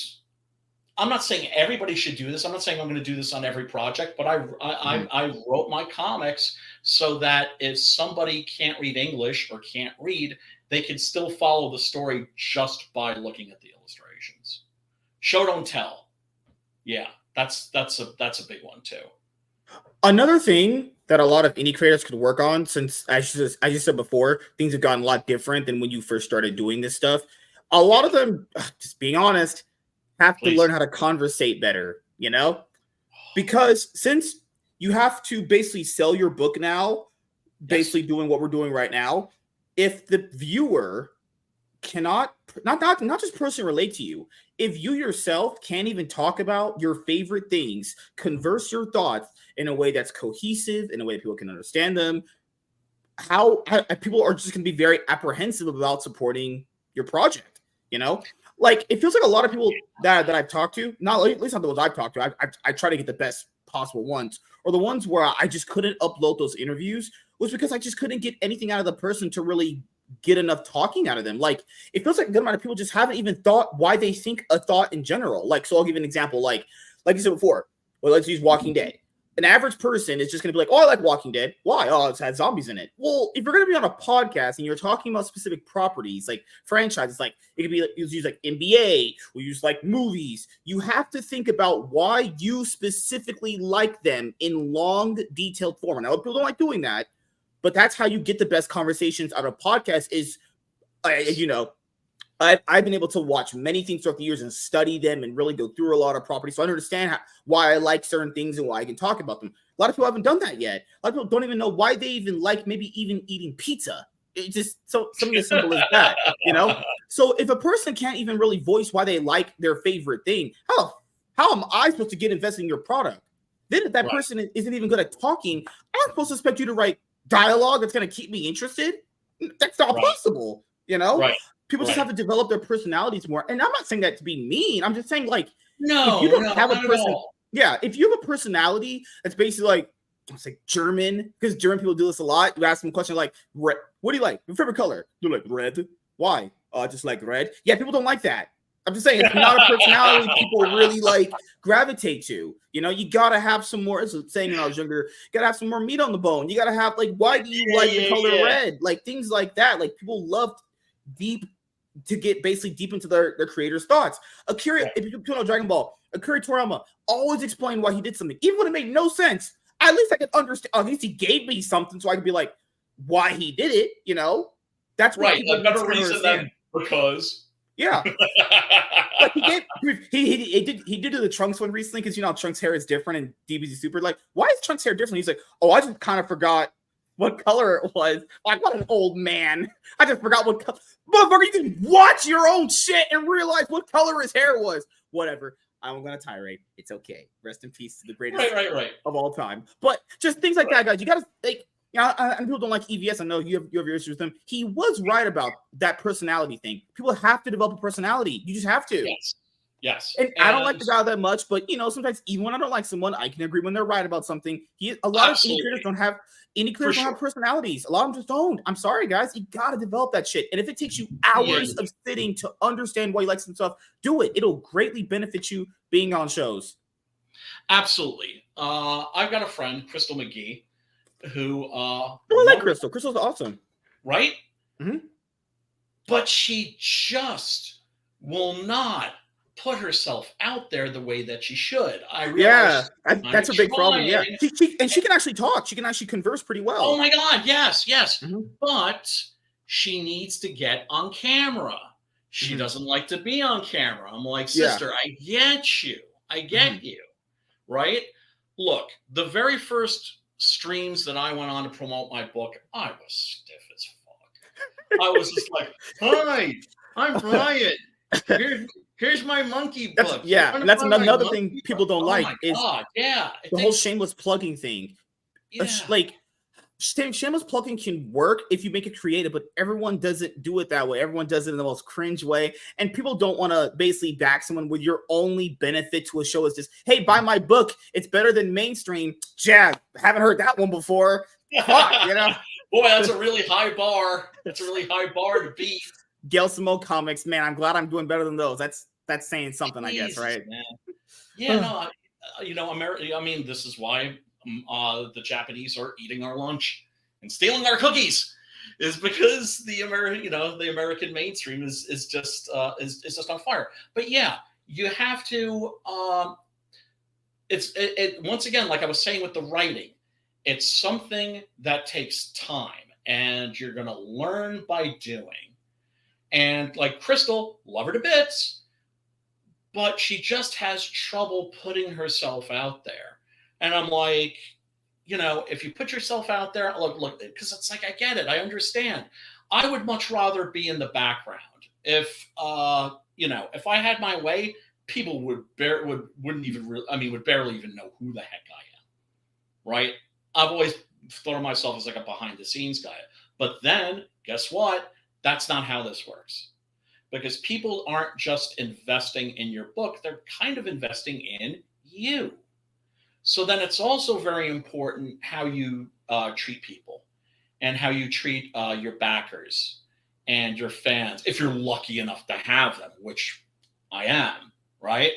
I'm not saying everybody should do this. I'm not saying I'm going to do this on every project, but I wrote my comics so that if somebody can't read English or can't read, they can still follow the story just by looking at the illustrations. Show, don't tell. Yeah, that's a big one too. Another thing that a lot of indie creators could work on, since as you said before, things have gotten a lot different than when you first started doing this stuff. A lot of them, just being honest, have to learn how to conversate better, because since you have to basically sell your book now, basically doing what we're doing right now, if the viewer cannot not just personally relate to you, if you yourself can't even talk about your favorite things, converse your thoughts in a way that's cohesive, in a way that people can understand them, how people are just going to be very apprehensive about supporting your project, Like, it feels like a lot of people that I've talked to, not at least not the ones I've talked to, I try to get the best possible ones, or the ones where I just couldn't upload those interviews, was because I just couldn't get anything out of the person to really get enough talking out of them. Like, it feels like a good amount of people just haven't even thought why they think a thought in general. Like, so I'll give you an example. Like you said before, well, let's use Walking Dead. An average person is just going to be like, oh, I like Walking Dead. Why? Oh, it's had zombies in it. Well, if you're going to be on a podcast and you're talking about specific properties, like franchises, like it could be like, use like NBA, we use like movies. You have to think about why you specifically like them in long, detailed form. And I know people don't like doing that, but that's how you get the best conversations out of podcasts is, I've been able to watch many things throughout the years and study them and really go through a lot of properties. So I understand why I like certain things and why I can talk about them. A lot of people haven't done that yet. A lot of people don't even know why they even like maybe even eating pizza. It's just something as simple as that, So if a person can't even really voice why they like their favorite thing, how am I supposed to get invested in your product? Then if that person isn't even good at talking, I'm supposed to expect you to write dialogue that's going to keep me interested? That's not possible, Right. People just have to develop their personalities more. And I'm not saying that to be mean. I'm just saying, like, if you don't have a person, if you have a personality that's basically like, it's like German, because German people do this a lot. You ask them a question like, what do you like? Your favorite color? They're like, red. Why? Just like red. Yeah, people don't like that. I'm just saying, it's not a personality people really like gravitate to. You gotta have some more. It's saying when I was younger, you gotta have some more meat on the bone. You gotta have like, why do you like the color red? Like things like that. Like people love to get basically deep into their creator's thoughts. Akira, if you know Dragon Ball, Akira Toriyama always explained why he did something, even when it made no sense. At least I could understand. At least he gave me something, so I could be like, why he did it. That's what a better reason than because. Yeah, like he did the Trunks one recently because how Trunks' hair is different in DBZ Super. Like, why is Trunks' hair different? He's like, oh, I just kind of forgot what color it was. Like, what an old man. I just forgot what color. Motherfucker, you can watch your own shit and realize what color his hair was. Whatever. I'm going to tirade. It's okay. Rest in peace to the greatest of all time. But just things like that, guys. You got to, like, and people don't like EVS. I know you have your issues with him. He was right about that personality thing. People have to develop a personality. You just have to. Yes. And I don't like the guy that much, but sometimes even when I don't like someone, I can agree when they're right about something. A lot of indie creators don't have have personalities. A lot of them just don't. I'm sorry, guys. You got to develop that shit. And if it takes you hours of sitting to understand why you like some stuff, do it. It'll greatly benefit you being on shows. Absolutely. I've got a friend, Crystal McGee, who I like Crystal. Crystal's awesome. Right? Mm-hmm. But she just will not put herself out there the way that she should. I realize that's a big problem. Yeah, she can actually talk. She can actually converse pretty well. Oh my God, yes. Mm-hmm. But she needs to get on camera. She doesn't like to be on camera. I'm like, sister, I get you. I get you. Right? Look, the very first streams that I went on to promote my book, I was stiff as fuck. I was just like, hi, I'm Brian. Here's my monkey book. And that's another thing people don't like. Oh my God, the whole shameless plugging thing. Yeah. Shameless plugging can work if you make it creative, but everyone doesn't do it that way. Everyone does it in the most cringe way. And people don't want to basically back someone with your only benefit to a show is just, hey, buy my book. It's better than mainstream. Haven't heard that one before. Fuck, Boy, that's a really high bar. That's a really high bar to beat. Gail Simone comics, man, I'm glad I'm doing better than those. That's saying something, I guess, right? Man. Yeah, no, America. I mean, this is why the Japanese are eating our lunch and stealing our cookies, is because the American mainstream is just on fire. But yeah, you have to. It's once again, like I was saying with the writing, it's something that takes time, and you're going to learn by doing. And like Crystal, love her to bits, but she just has trouble putting herself out there. And I'm like, if you put yourself out there, look, because it's like, I get it. I understand. I would much rather be in the background. If I had my way, people would barely even know who the heck I am. Right? I've always thought of myself as like a behind the scenes guy. But then guess what? That's not how this works, because people aren't just investing in your book. They're kind of investing in you. So then it's also very important how you treat people and how you treat your backers and your fans, if you're lucky enough to have them, which I am, right?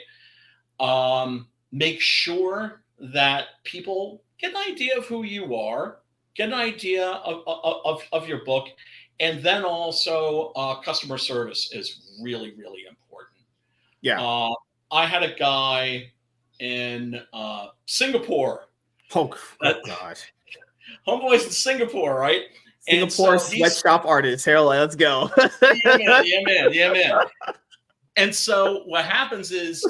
Make sure that people get an idea of who you are, get an idea of your book. And then also customer service is really, really important. Yeah. I had a guy in Singapore. Oh gosh. Homeboy's in Singapore, right? Singapore sweatshop artist. Here, let's go. Yeah, man. And so what happens is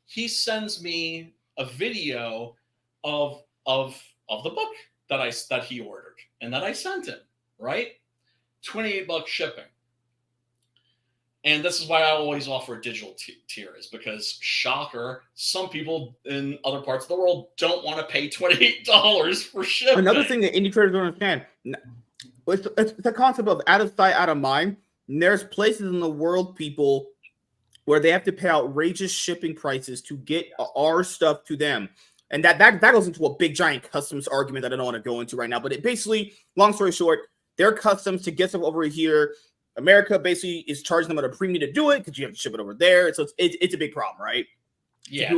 he sends me a video of the book that he ordered and that I sent him, right? $28 shipping. And this is why I always offer a digital tier, is because, shocker, some people in other parts of the world don't want to pay $28 for shipping. Another thing that indie creators don't understand, it's the concept of out of sight, out of mind. And there's places in the world, people, where they have to pay outrageous shipping prices to get our stuff to them. And that goes into a big, giant customs argument that I don't want to go into right now. But it basically, long story short, their customs to get stuff over here, America basically is charging them at a premium to do it because you have to ship it over there. So it's a big problem, right? Yeah.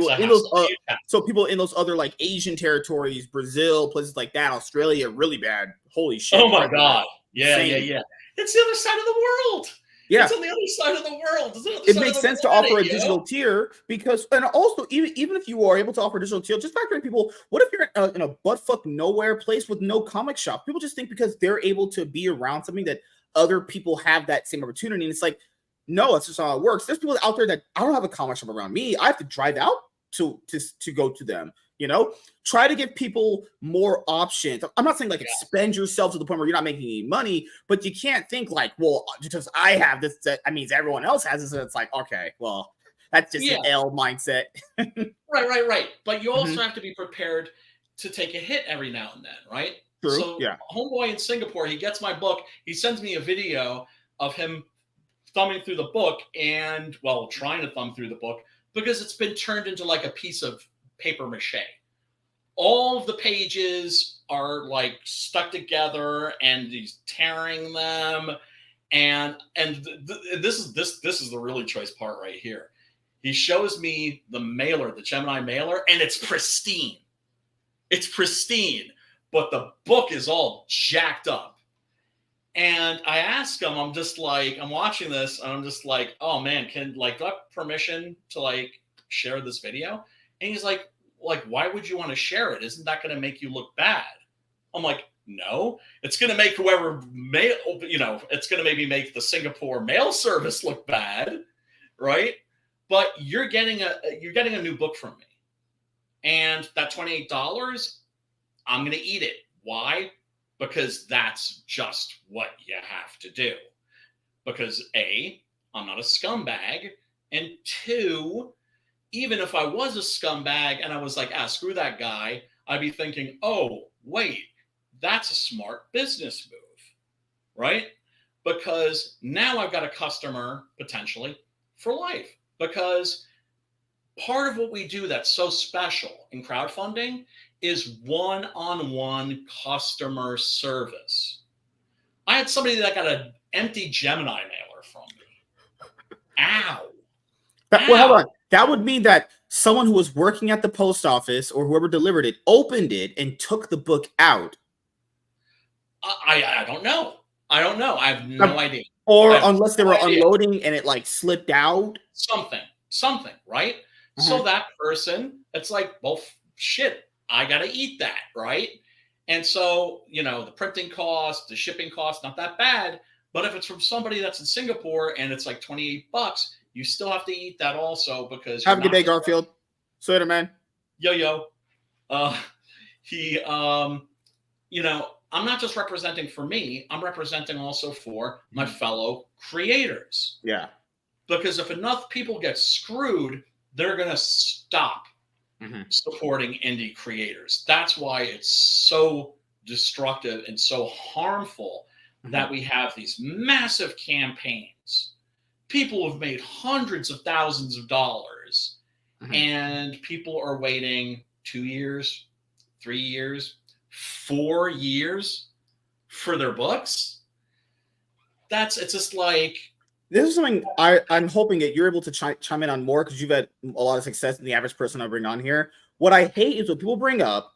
So people in those other like Asian territories, Brazil, places like that, Australia, really bad. Holy shit! Oh my God! Yeah. It's the other side of the world. Yeah, it's on the other side of the world. It makes sense to offer a digital tier because, and also even if you are able to offer a digital tier, just factor in people. What if you're in a buttfuck nowhere place with no comic shop? People just think because they're able to be around something that other people have that same opportunity, and it's like, no, that's just how it works. There's people out there that I don't have a comic shop around me. I have to drive out to go to them. Try to give people more options. I'm not saying like expend yourself to the point where you're not making any money, but you can't think like, well, because I have this, that means everyone else has this. And it's like, okay, well, that's just an L mindset. Right. But you also have to be prepared to take a hit every now and then, right? True. So homeboy in Singapore, he gets my book. He sends me a video of him thumbing through the book and, well, trying to thumb through the book because it's been turned into like a piece of paper mache. All of the pages are like stuck together and he's tearing them. And this is the really choice part right here. He shows me the mailer, the Gemini mailer, and it's pristine. It's pristine, but the book is all jacked up. And I ask him, I'm just like, I'm watching this, and I'm just like, oh man, do I have permission to like share this video? And he's like, why would you want to share it? Isn't that going to make you look bad? I'm like, no, it's going to make whoever mail, it's going to maybe make the Singapore mail service look bad, right? But you're getting a new book from me, and that $28, I'm going to eat it. Why? Because that's just what you have to do. Because A, I'm not a scumbag, and 2, even if I was a scumbag and I was like, screw that guy, I'd be thinking, oh, wait, that's a smart business move, right? Because now I've got a customer potentially for life. Because part of what we do that's so special in crowdfunding is one-on-one customer service. I had somebody that got an empty Gemini mailer from me. Ow. Well, hold on. That would mean that someone who was working at the post office or whoever delivered it opened it and took the book out. I don't know. I don't know. I have no idea. Or unless they were unloading and it like slipped out. Something, right? Mm-hmm. So that person, it's like, well, shit, I got to eat that, right? And so, the printing cost, the shipping cost, not that bad. But if it's from somebody that's in Singapore and it's like $28, you still have to eat that also because. Have a good day, Garfield. Later, man. YuGiOh. I'm not just representing for me. I'm representing also for my fellow creators. Yeah. Because if enough people get screwed, they're going to stop supporting indie creators. That's why it's so destructive and so harmful that we have these massive campaigns. People have made hundreds of thousands of dollars, and people are waiting 2 years, 3 years, 4 years for their books. It's just like. This is something I'm hoping that you're able to chime in on more because you've had a lot of success in the average person I bring on here. What I hate is what people bring up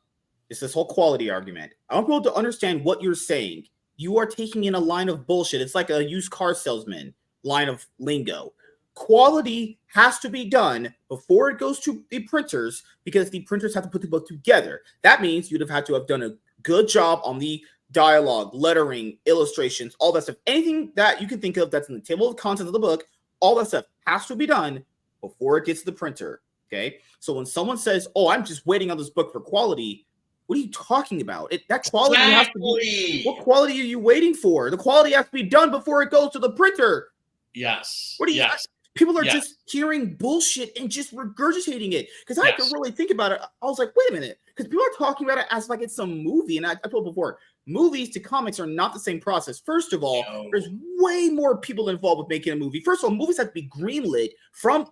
is this whole quality argument. I want people to understand what you're saying. You are taking in a line of bullshit. It's like a used car salesman line of lingo. Quality has to be done before it goes to the printers because the printers have to put the book together. That means you'd have had to have done a good job on the dialogue, lettering, illustrations, all that stuff. Anything that you can think of that's in the table of contents of the book, all that stuff has to be done before it gets to the printer. Okay. So when someone says, oh, I'm just waiting on this book for quality, what are you talking about? That quality has to be. What quality are you waiting for? The quality has to be done before it goes to the printer. Yes. What are you? People are just hearing bullshit and just regurgitating it. Because I had to really think about it. I was like, wait a minute. Because people are talking about it as like it's some movie. And I told before, movies to comics are not the same process. First of all, there's way more people involved with making a movie. First of all, movies have to be greenlit from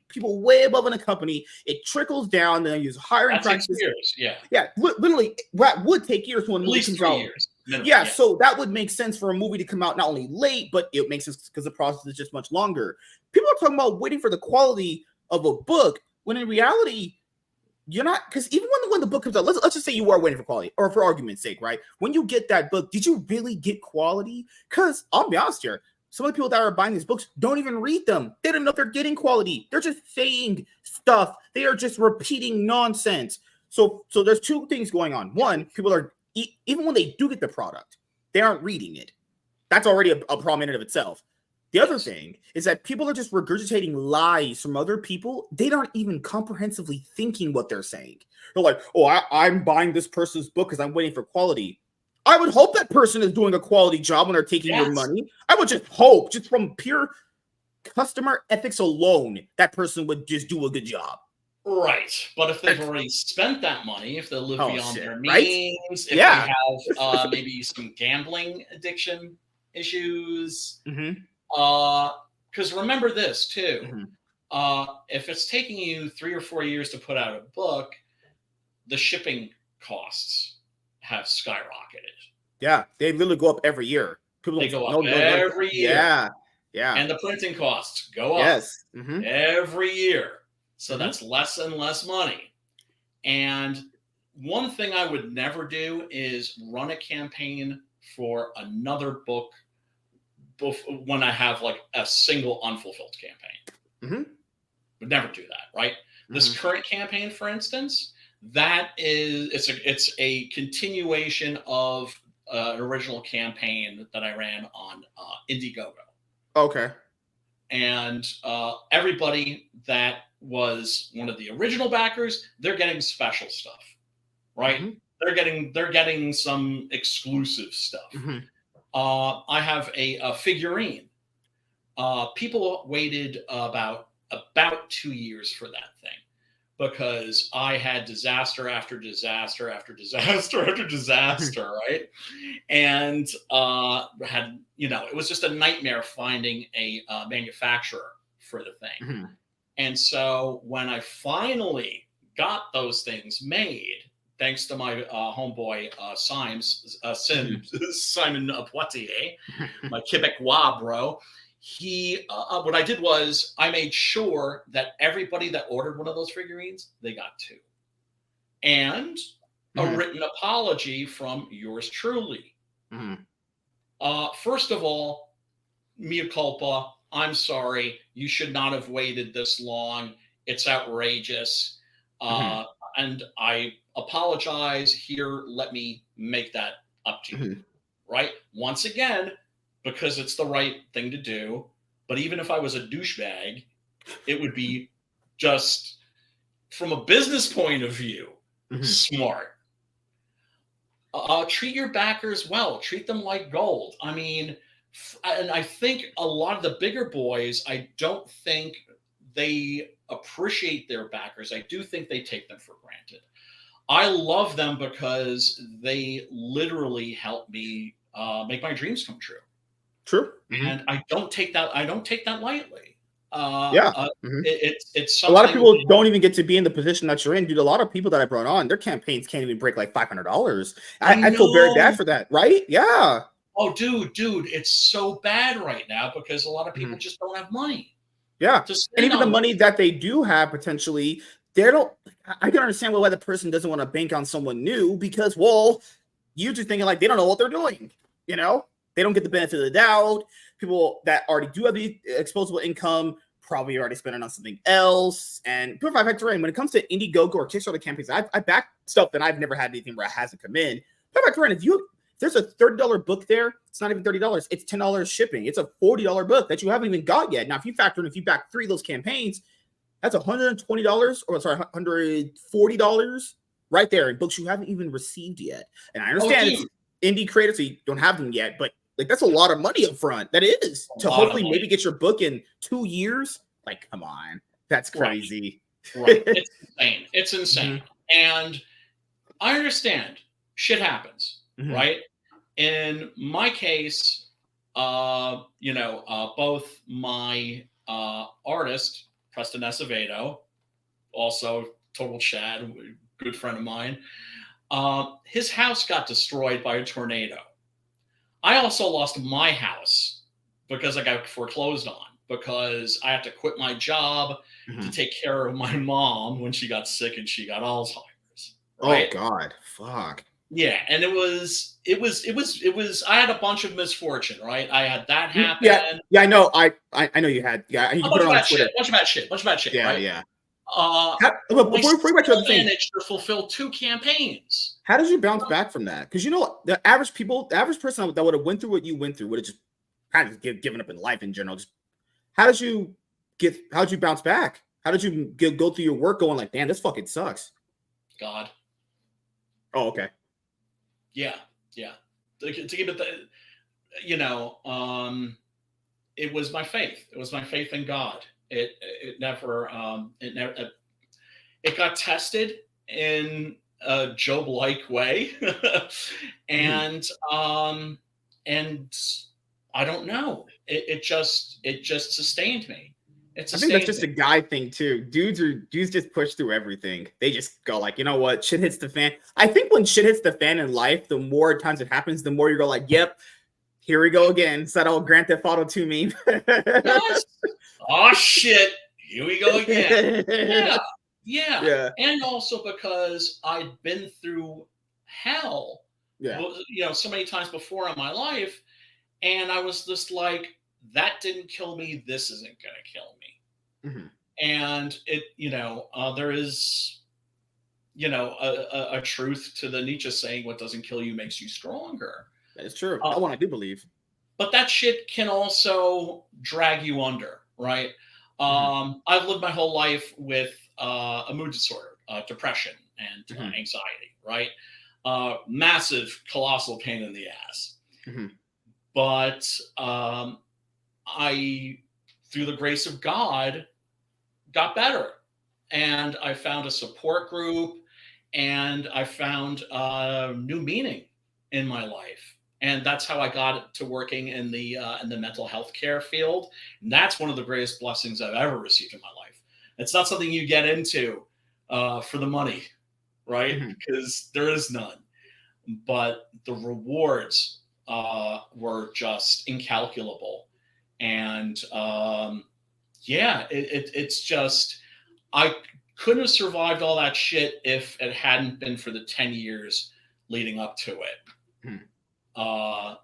people way above in a company. It trickles down. Then use hiring practices. Years, literally, that would take years when at least 3 years. Yeah, so that would make sense for a movie to come out not only late, but it makes sense because the process is just much longer. People are talking about waiting for the quality of a book when in reality, you're not, because even when the book comes out, let's just say you are waiting for quality, or for argument's sake, right? When you get that book, did you really get quality? Because I'll be honest here, some of the people that are buying these books don't even read them. They don't know if they're getting quality. They're just saying stuff. They are just repeating nonsense. So there's two things going on. One, people are, even when they do get the product, they aren't reading it. That's already a problem in and of itself. The other thing is that people are just regurgitating lies from other people. They aren't even comprehensively thinking what they're saying. They're like, oh, I'm buying this person's book because I'm waiting for quality. I would hope that person is doing a quality job when they're taking your money. I would just hope, just from pure customer ethics alone, that person would just do a good job. Right. But if they've already spent that money, if they live beyond their means, if they have maybe some gambling addiction issues, Because remember this too. Mm-hmm. If it's taking you 3 or 4 years to put out a book, the shipping costs have skyrocketed. Yeah, they literally go up every year. People They don't go up know. every year. Yeah, yeah. And the printing costs go up Yes. Mm-hmm. every year. So Mm-hmm. that's less and less money. And one thing I would never do is run a campaign for another book when I have like a single unfulfilled campaign. Mm-hmm. Would never do that, right? This Mm-hmm. current campaign, for instance, it's a continuation of an original campaign that I ran on Indiegogo. Okay. And everybody that was one of the original backers, they're getting special stuff, right? Mm-hmm. They're getting some exclusive stuff. Mm-hmm. I have a figurine. People waited about 2 years for that thing because I had disaster after disaster after disaster after disaster, right? And had, it was just a nightmare finding a manufacturer for the thing. Mm-hmm. And so when I finally got those things made, thanks to my homeboy Simon Poitier, my Quebecois bro, what I did was I made sure that everybody that ordered one of those figurines, they got 2. And a written apology from yours truly. First of all, mea culpa, I'm sorry. You should not have waited this long. It's outrageous. And I apologize. Here, let me make that up to you. Right? Once again, because it's the right thing to do. But even if I was a douchebag, it would be just, from a business point of view, smart. Treat your backers well. Treat them like gold. I mean, and I think a lot of the bigger boys, I don't think they appreciate their backers. I do think they take them for granted. I love them because they literally help me make my dreams come true. True. And I don't take that lightly. It's a lot of people don't even get to be in the position that you're in, dude. A lot of people that I brought on, their campaigns can't even break like $500. I feel very bad for that, right? Yeah. Oh, dude, it's so bad right now because a lot of people just don't have money. Yeah, and even the money that they do have, potentially, they don't. I can understand why the person doesn't want to bank on someone new because, well, you're just thinking like they don't know what they're doing. They don't get the benefit of the doubt. People that already do have the exposable income probably already spent it on something else. And put 5 factor in when it comes to Indiegogo or Kickstarter campaigns, I back stuff that I've never had anything where it hasn't come in. Put 5 factor in, if there's a $30 book there, it's not even $30. It's $10 shipping. It's a $40 book that you haven't even got yet. Now, if you back 3 of those campaigns, that's $120 or $140 right there in books you haven't even received yet. And I understand it's indie creators, so you don't have them yet, but like that's a lot of money up front. That is to hopefully maybe get your book in 2 years. Like, come on, that's crazy. Right. It's insane. It's insane. And I understand shit happens, right? In my case, both my artist, Preston Acevedo, also total Chad, good friend of mine, his house got destroyed by a tornado. I also lost my house because I got foreclosed on because I had to quit my job to take care of my mom when she got sick and she got Alzheimer's. Right? Oh God, fuck. Yeah, and it was. I had a bunch of misfortune, right? I had that happen. Yeah, I know. I know you had. Yeah, you put it on Twitter. Bunch of bad shit. Yeah, right? Yeah. Before we managed to fulfill 2 campaigns. How did you bounce back from that? Because the average person that would have went through what you went through would have just kind of given up in life in general. Just how did you bounce back? How did you go through your work going like, damn, this fucking sucks? God. Oh, okay. Yeah. To give it it was my faith. It was my faith in God. It got tested in a Job-like way, and I don't know. It just sustained me. It I think that's sustained just me. a guy thing too. Dudes just push through everything. They just go like, you know what, shit hits the fan. I think when shit hits the fan in life, the more times it happens, the more you go like, yep, here we go again. It's that old Grand Theft Auto 2 meme. Yes. Oh shit. Here we go again. Yeah. Yeah. Yeah. And also because I'd been through hell, Yeah. so many times before in my life. And I was just like, that didn't kill me. This isn't going to kill me. Mhm. And there is, a truth to the Nietzsche saying, what doesn't kill you makes you stronger. That is true. Uh, That one I do believe. but that shit can also drag you under, right? I've lived my whole life with a mood disorder, depression, and anxiety, right? Massive, colossal pain in the ass. But I, through the grace of God, got better. And I found a support group, and I found new meaning in my life. And that's how I got to working in the mental health care field. And that's one of the greatest blessings I've ever received in my life. It's not something you get into for the money, right? Because there is none. But the rewards were just incalculable. And it's just, I couldn't have survived all that shit if it hadn't been for the 10 years leading up to it. I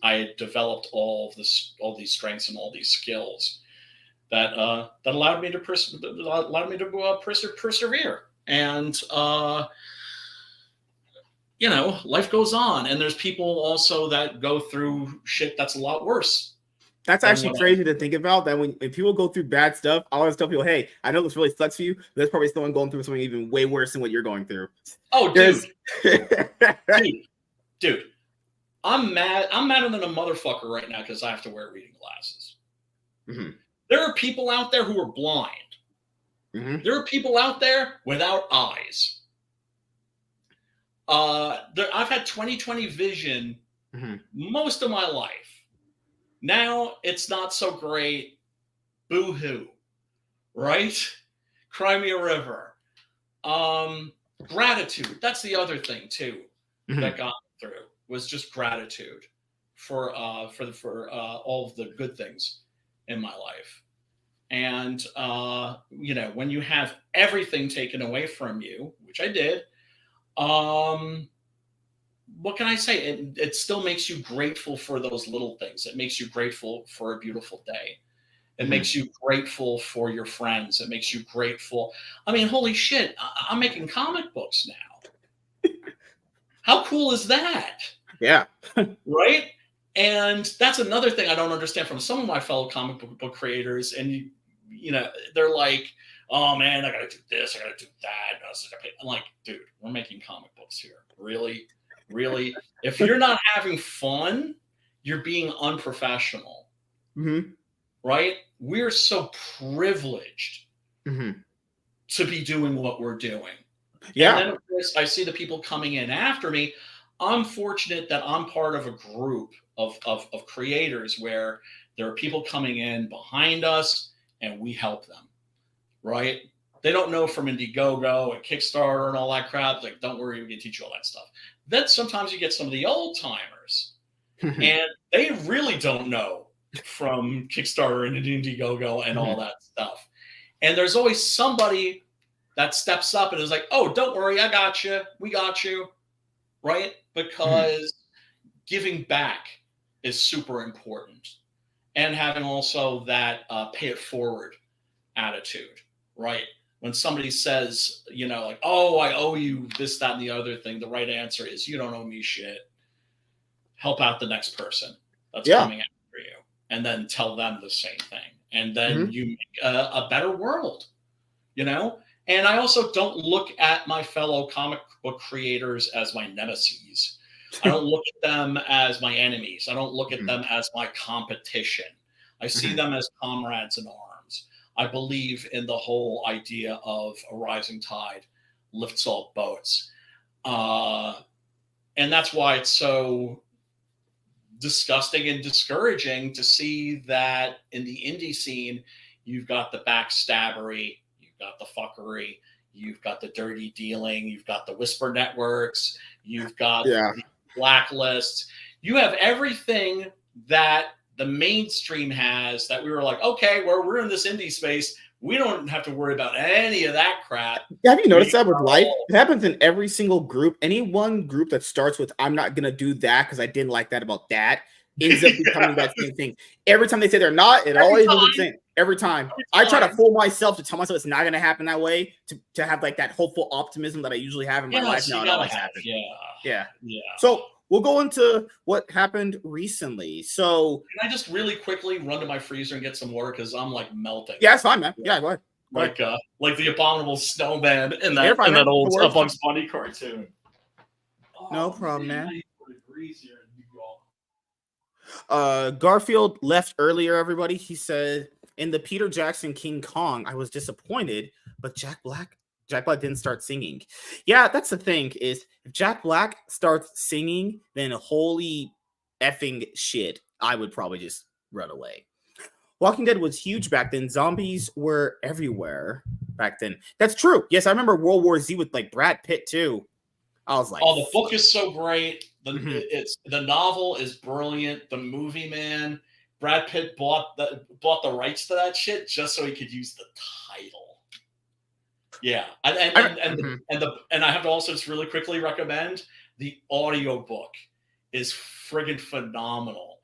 had developed all these strengths and all these skills that allowed me to persevere. And life goes on, and there's people also that go through shit that's a lot worse. That's actually crazy to think about. That when people go through bad stuff, I always tell people, "Hey, I know this really sucks for you. But there's probably someone going through something even way worse than what you're going through." Oh, dude, dude, I'm mad. I'm madder than a motherfucker right now because I have to wear reading glasses. There are people out there who are blind. There are people out there without eyes. I've had 20/20 vision most of my life. Now it's not so great. Boo-hoo. Right? Cry me a river. Gratitude. That's the other thing too that got me through, was just gratitude for all of the good things in my life. And when you have everything taken away from you, which I did, what can I say? It still makes you grateful for those little things. It makes you grateful for a beautiful day. It makes you grateful for your friends. It makes you grateful. I mean, holy shit, I'm making comic books now. How cool is that? Yeah. Right? And that's another thing I don't understand from some of my fellow comic book creators. And, they're like, oh man, I got to do this. I got to do that. I'm like, dude, we're making comic books here. Really? Really? If you're not having fun, you're being unprofessional. Right? We're so privileged to be doing what we're doing. Yeah. And then, of course, I see the people coming in after me. I'm fortunate that I'm part of a group of creators where there are people coming in behind us and we help them. Right? They don't know from Indiegogo and Kickstarter and all that crap. Like, don't worry, we can teach you all that stuff. Then sometimes you get some of the old timers and they really don't know from Kickstarter and Indiegogo and all that stuff. And there's always somebody that steps up and is like, oh, don't worry, I got you. We got you. Right? Because giving back is super important. And having also that pay it forward attitude. Right? When somebody says, like, oh, I owe you this, that, and the other thing, the right answer is, you don't owe me shit. Help out the next person that's coming after you. And then tell them the same thing. And then you make a better world, And I also don't look at my fellow comic book creators as my nemesis. I don't look at them as my enemies. I don't look at them as my competition. I see them as comrades in arms. I believe in the whole idea of a rising tide lifts all boats. And that's why it's so disgusting and discouraging to see that in the indie scene, you've got the backstabbery, you've got the fuckery, you've got the dirty dealing, you've got the whisper networks, you've got the blacklists. You have everything that the mainstream has that we were like, okay, we're in this indie space. We don't have to worry about any of that crap. Have you noticed that with life? It happens in every single group. Any one group that starts with, I'm not going to do that because I didn't like that about that, ends up becoming that same thing. Every time they say they're not, it always is the same. Every time. I try to fool myself to tell myself it's not going to happen that way, to have like that hopeful optimism that I usually have in my life. No, it always happens. Yeah. So we'll go into what happened recently. So can I just really quickly run to my freezer and get some water because I'm like melting? Yeah, it's fine, man. Yeah, go ahead. Like the abominable snowman in that old Bugs Bunny cartoon. No problem, man. Garfield left earlier, everybody. He said, in the Peter Jackson King Kong, I was disappointed, but Jack Black didn't start singing. Yeah, that's the thing, is if Jack Black starts singing, then holy effing shit, I would probably just run away. Walking Dead was huge back then. Zombies were everywhere back then. That's true. Yes, I remember World War Z with like Brad Pitt too. I was like, oh, the book is so great. The novel is brilliant. The movie, man, Brad Pitt bought the rights to that shit just so he could use the title. Yeah, and I have to also just really quickly recommend the audiobook is friggin' phenomenal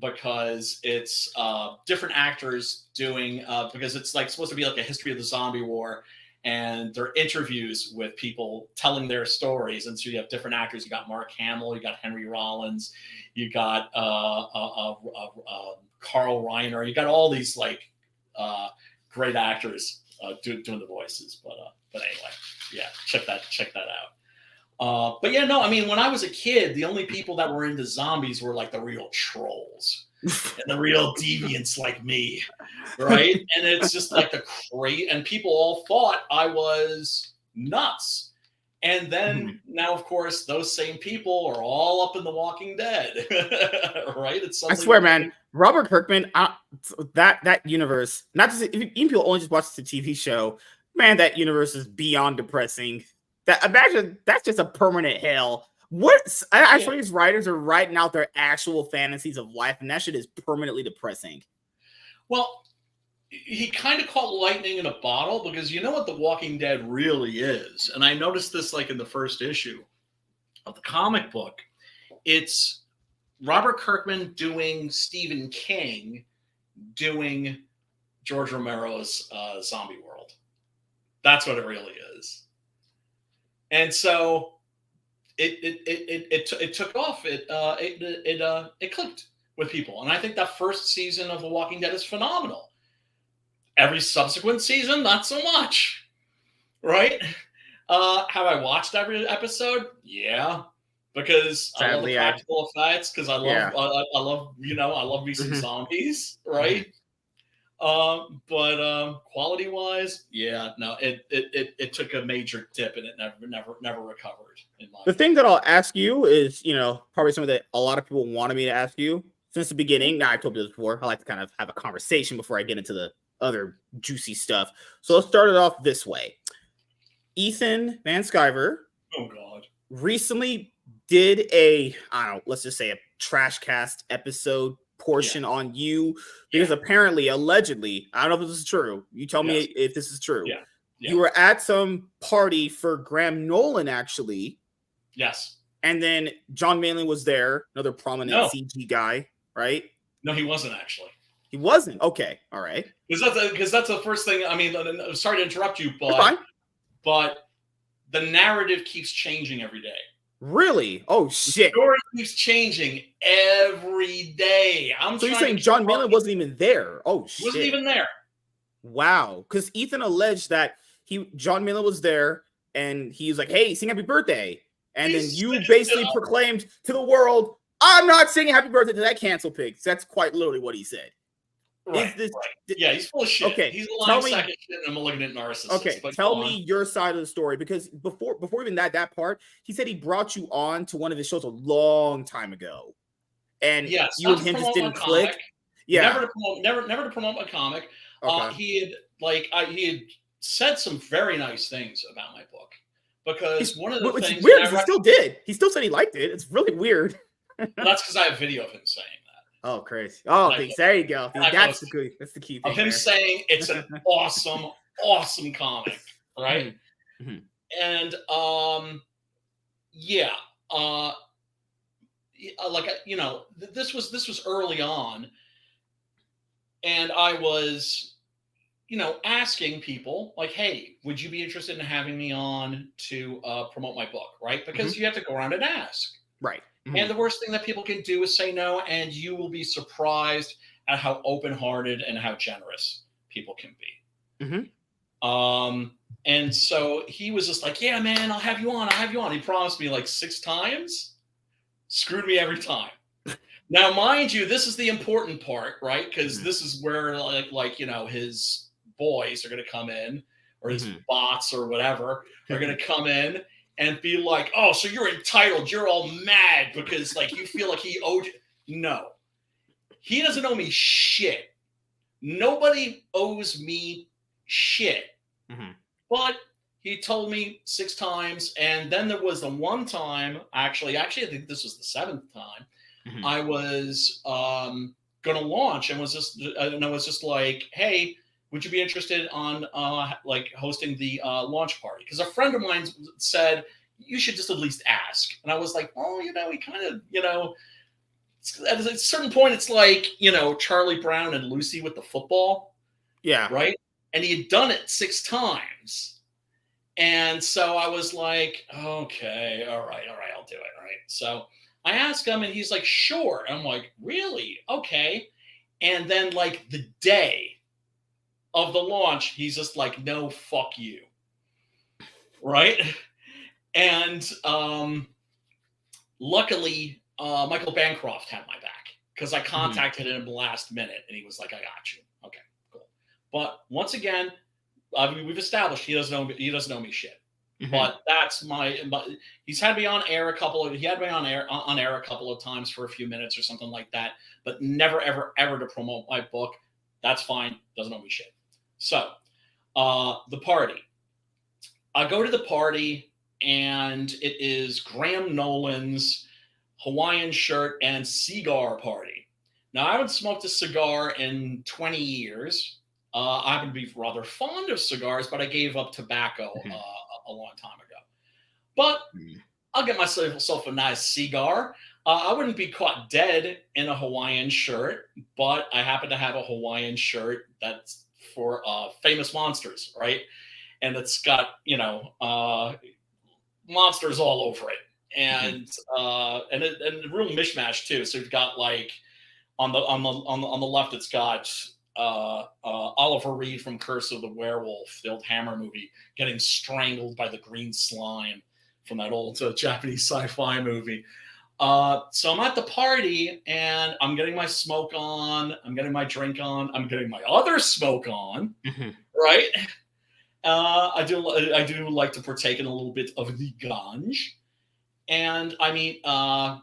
because it's different actors doing because it's like supposed to be like a history of the zombie war. And they're interviews with people telling their stories. And so you have different actors. You got Mark Hamill, you got Henry Rollins, you got Carl Reiner. You got all these like great actors doing the voices. But anyway, yeah, check that out. But yeah, no, I mean, when I was a kid, the only people that were into zombies were like the real trolls and the real deviants like me, right? And it's just like the crazy, and people all thought I was nuts. And then now, of course, those same people are all up in The Walking Dead, right? I swear, man, Robert Kirkman, that universe, not just even people only just watch the TV show, man, that universe is beyond depressing. Imagine that's just a permanent hell. His writers are writing out their actual fantasies of life, and that shit is permanently depressing. Well, he kind of caught lightning in a bottle because you know what The Walking Dead really is, and I noticed this like in the first issue of the comic book. It's Robert Kirkman doing Stephen King doing George Romero's Zombie World. That's what it really is, and so. It took off. It clicked with people, and I think that first season of The Walking Dead is phenomenal. Every subsequent season, not so much, right? Have I watched every episode? Yeah, because I love the practical effects. Because I love me some zombies, right? But quality wise, yeah, no, it took a major dip and it never recovered. The thing that I'll ask you is, probably something that a lot of people wanted me to ask you since the beginning. Now, I told you this before. I like to kind of have a conversation before I get into the other juicy stuff. So let's start it off this way. Ethan Van Sciver, oh god, recently did let's just say a trash cast episode portion on you because apparently, allegedly, I don't know if this is true. You tell me if this is true. Yeah. You were at some party for Graham Nolan, actually. Yes. And then John Manley was there, another prominent CG guy, right? No, he wasn't actually. He wasn't? Okay. All right. Because that's the first thing. I mean, sorry to interrupt you, but the narrative keeps changing every day. Really? Oh, shit. The story keeps changing every day. So you're saying John Manley wasn't even there? Oh, shit. Wasn't even there. Wow. Because Ethan alleged that John Manley was there, and he was like, hey, sing happy birthday. And then you basically proclaimed to the world, I'm not singing happy birthday to that cancel pig. That's quite literally what he said. Right, yeah, he's full of shit. Okay, he's a lying sack of shit and a malignant narcissist. Okay, tell me your side of the story, because before even that part, he said he brought you on to one of his shows a long time ago, and Yes, you not and to him just promote my didn't click. comic. Yeah. Never to promote my comic. Okay. He had said some very nice things about my book, because one of the Which is things, weird and I because he still did. He still said he liked it. It's really weird. that's because I have video of him saying that. Oh, crazy. Oh, And there you go. I That's posted the key of thing him there. saying it's an awesome, awesome comic, right? Mm-hmm. And yeah, this was early on, and I was, asking people like, hey, would you be interested in having me on to promote my book, right? Because you have to go around and ask. Right. And the worst thing that people can do is say no, and you will be surprised at how open-hearted and how generous people can be. And so he was just like, yeah, man, I'll have you on. I'll have you on. He promised me like 6 times, screwed me every time. Now, mind you, this is the important part, right? Because this is where his boys are going to come in, or his bots or whatever are going to come in and be like, oh, so you're entitled. You're all mad because like you feel like he owed you. No, he doesn't owe me shit. Nobody owes me shit. But he told me 6 times, and then there was the one time, actually, I think this was the 7th time, I was going to launch, and was just like, hey, would you be interested on hosting the launch party? Because a friend of mine said you should just at least ask, and I was like, oh, he kind of, at a certain point, it's like Charlie Brown and Lucy with the football, right? And he had done it 6 times. And so I was like, okay, all right, I'll do it. Right. So I asked him, and he's like, sure. And I'm like, really? Okay. And then like the day of the launch, he's just like, no, fuck you. Right. And luckily, Michael Bancroft had my back, because I contacted him last minute, and he was like, I got you. Okay, cool. But once again, we've established he doesn't owe me shit. But that's he's had me on air a couple of times for a few minutes or something like that, but never ever to promote my book. That's fine. Doesn't owe me shit. So the party. I go to the party, and it is Graham Nolan's Hawaiian shirt and cigar party. Now, I haven't smoked a cigar in 20 years. I happen to be rather fond of cigars, but I gave up tobacco a long time ago. But I'll get myself a nice cigar. I wouldn't be caught dead in a Hawaiian shirt, but I happen to have a Hawaiian shirt that's for famous monsters, right? And it's got monsters all over it, and a real mishmash too. So you've got like on the left, it's got Oliver Reed from Curse of the Werewolf, the old Hammer movie, getting strangled by the green slime from that old Japanese sci-fi movie. So I'm at the party, and I'm getting my smoke on, I'm getting my drink on, I'm getting my other smoke on, right? I do like to partake in a little bit of the ganj. And I meet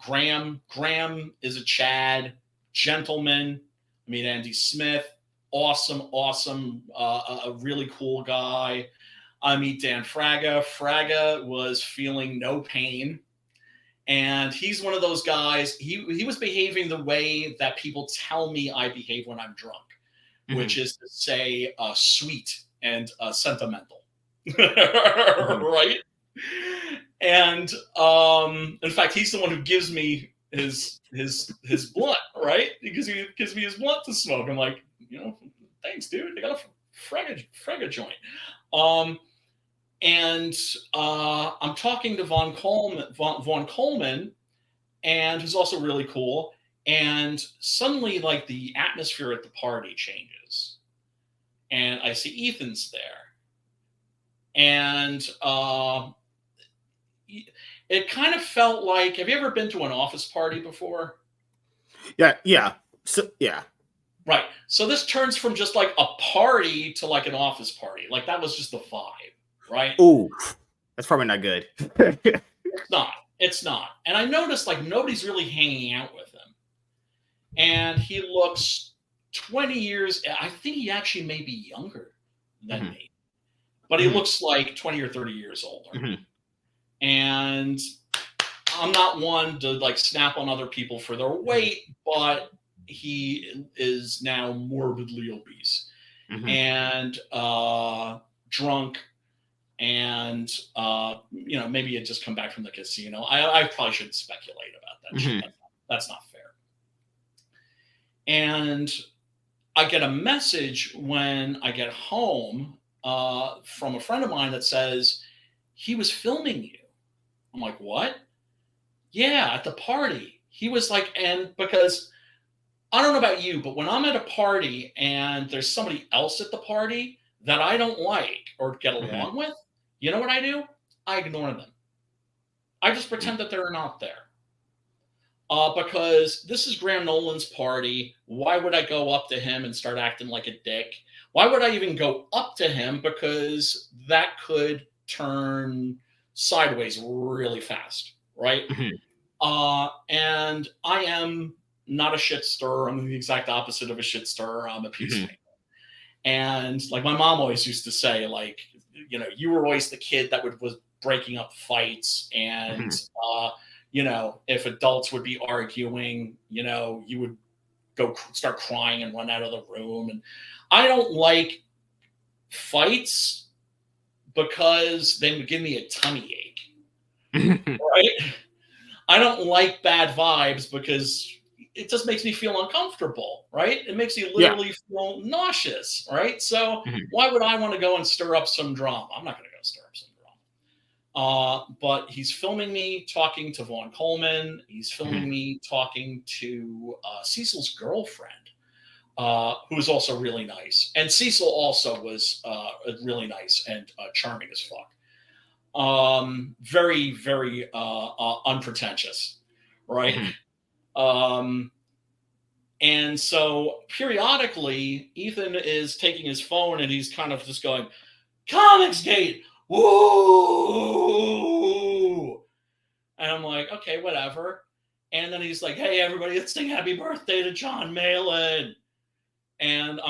Graham. Graham is a Chad gentleman. I meet Andy Smith. Awesome, a really cool guy. I meet Dan Fraga. Fraga was feeling no pain. And he's one of those guys, he was behaving the way that people tell me I behave when I'm drunk, which is to say sweet and sentimental, right? And in fact, he's the one who gives me his blunt, right? Because he gives me his blunt to smoke. I'm like, thanks, dude. I got a Frega joint. And I'm talking to Von Coleman, and who's also really cool. And suddenly, like, the atmosphere at the party changes, and I see Ethan's there, and it kind of felt like, have you ever been to an office party before? Yeah. So yeah. Right. So this turns from just like a party to like an office party. Like, that was just the vibe, right? Ooh, that's probably not good. It's not. And I noticed like nobody's really hanging out with him. and he looks 20 years. I think he actually may be younger than Mhm. me, but he Mhm. looks like 20 or 30 years older. Mhm. And I'm not one to like snap on other people for their weight, but he is now morbidly obese Mhm. and drunk. And maybe he had just come back from the casino. I probably shouldn't speculate about that shit. Mhm. That's not fair. And I get a message when I get home from a friend of mine that says he was filming you. I'm like, what? Yeah, at the party. He was like, and because I don't know about you, but when I'm at a party and there's somebody else at the party that I don't like or get Mhm. along with, you know what I do? I ignore them. I just pretend that they're not there. Because this is Graham Nolan's party. Why would I go up to him and start acting like a dick? Why would I even go up to him? Because that could turn sideways really fast, right? Mhm. And I am not a shit stirrer. I'm the exact opposite of a shit stirrer. I'm a Mhm. peacemaker. And like my mom always used to say, like, you were always the kid that was breaking up fights. And, Mhm. if adults would be arguing, you would go start crying and run out of the room. And I don't like fights because they would give me a tummy ache, Mhm. right? I don't like bad vibes because it just makes me feel uncomfortable, right? It makes me Yeah. literally feel nauseous, right? So Mhm. why would I want to go and stir up some drama? I'm not going to go stir up some drama. But he's filming me talking to Vaughn Coleman. He's filming Mhm. me talking to Cecil's girlfriend, who is also really nice. And Cecil also was really nice and charming as fuck. Very, very unpretentious, right? Mhm. Um, and so periodically, Ethan is taking his phone and he's kind of just going, Comicsgate, woo! And I'm like, okay, whatever. And then he's like, hey, everybody, let's sing happy birthday to John Malin. And,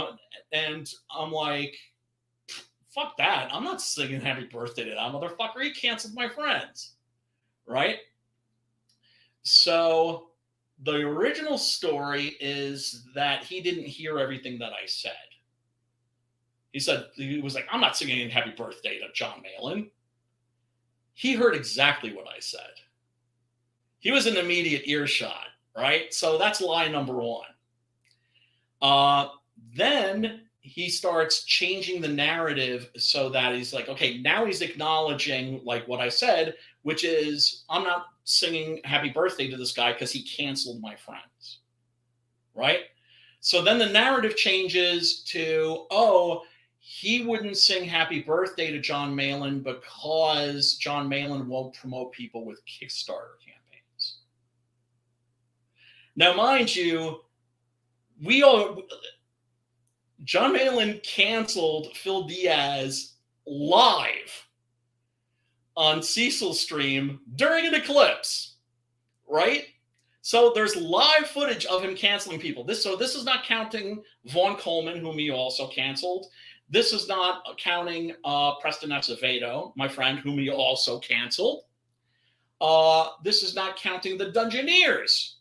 and I'm like, fuck that. I'm not singing happy birthday to that motherfucker. He canceled my friends, right? So the original story is that he didn't hear everything that I said. He was like, I'm not singing happy birthday to John Malin. He heard exactly what I said. He was in immediate earshot, right? So that's lie number one. Uh, then he starts changing the narrative so that he's like, okay, now he's acknowledging like what I said, which is I'm not singing happy birthday to this guy because he canceled my friends, right? So then the narrative changes to, oh, he wouldn't sing happy birthday to John Malin because John Malin won't promote people with Kickstarter campaigns. Now, mind you, we all John Malin canceled Phil Diaz live on Cecil's stream during an eclipse, right? So there's live footage of him canceling people. This is not counting Vaughn Coleman, whom he also canceled. This is not counting Preston Acevedo, my friend, whom he also canceled. This is not counting the Dungeoneers,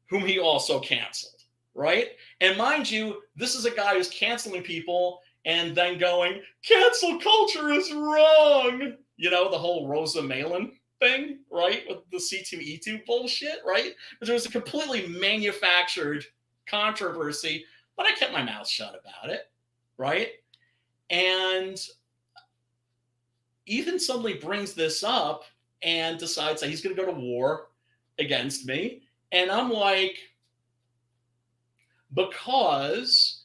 whom he also canceled, right? And mind you, this is a guy who's canceling people and then going, cancel culture is wrong. The whole Rosa Malin thing, right? With the C2E2 bullshit, right? But it was a completely manufactured controversy, but I kept my mouth shut about it, right? And Ethan suddenly brings this up and decides that he's going to go to war against me. And I'm like, because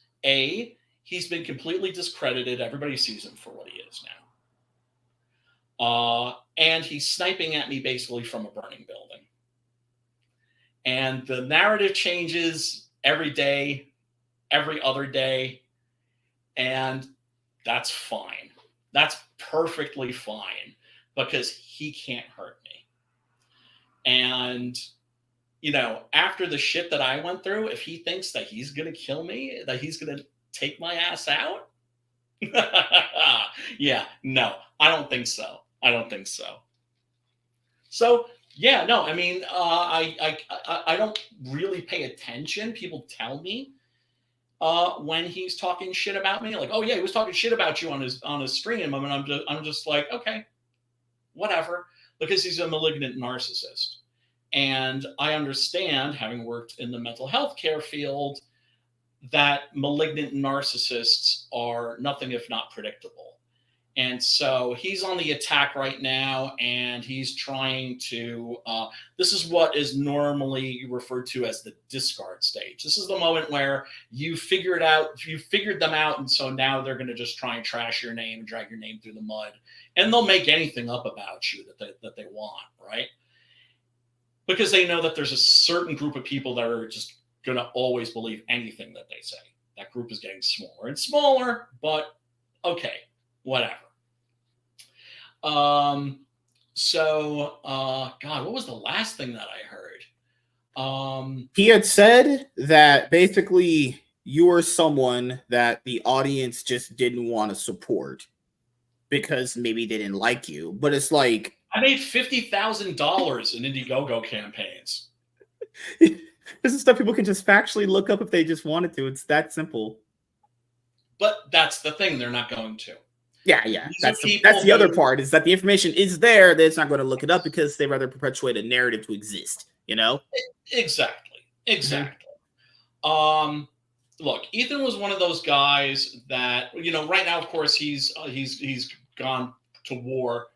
he's been completely discredited. Everybody sees him for what he is now. And he's sniping at me basically from a burning building. And the narrative changes every day, every other day. And that's fine. That's perfectly fine because he can't hurt me. And after the shit that I went through, if he thinks that he's going to kill me, that he's going to take my ass out. Yeah, no, I don't think so. I don't think so. So, yeah, no, I mean, I don't really pay attention. People tell me when he's talking shit about me, like, oh yeah, he was talking shit about you on his stream. I mean, I'm just like, okay, whatever, because he's a malignant narcissist. And I understand, having worked in the mental health care field, that malignant narcissists are nothing if not predictable. And so he's on the attack right now, and he's trying to, this is what is normally referred to as the discard stage. This is the moment where you figured them out, and so now they're going to just try and trash your name and drag your name through the mud. And they'll make anything up about you that they want, right? Because they know that there's a certain group of people that are just going to always believe anything that they say. That group is getting smaller and smaller, but okay, whatever. God, what was the last thing that I heard? He had said that basically you were someone that the audience just didn't want to support because maybe they didn't like you. But it's like, I made $50,000 in Indiegogo campaigns. This is stuff people can just factually look up if they just wanted to. It's that simple. But that's the thing. They're not going to. Yeah. That's the other part, is that the information is there. They're just not going to look it up because they rather perpetuate a narrative to exist, Exactly. Mm-hmm. Look, Ethan was one of those guys that, right now, of course, he's gone to war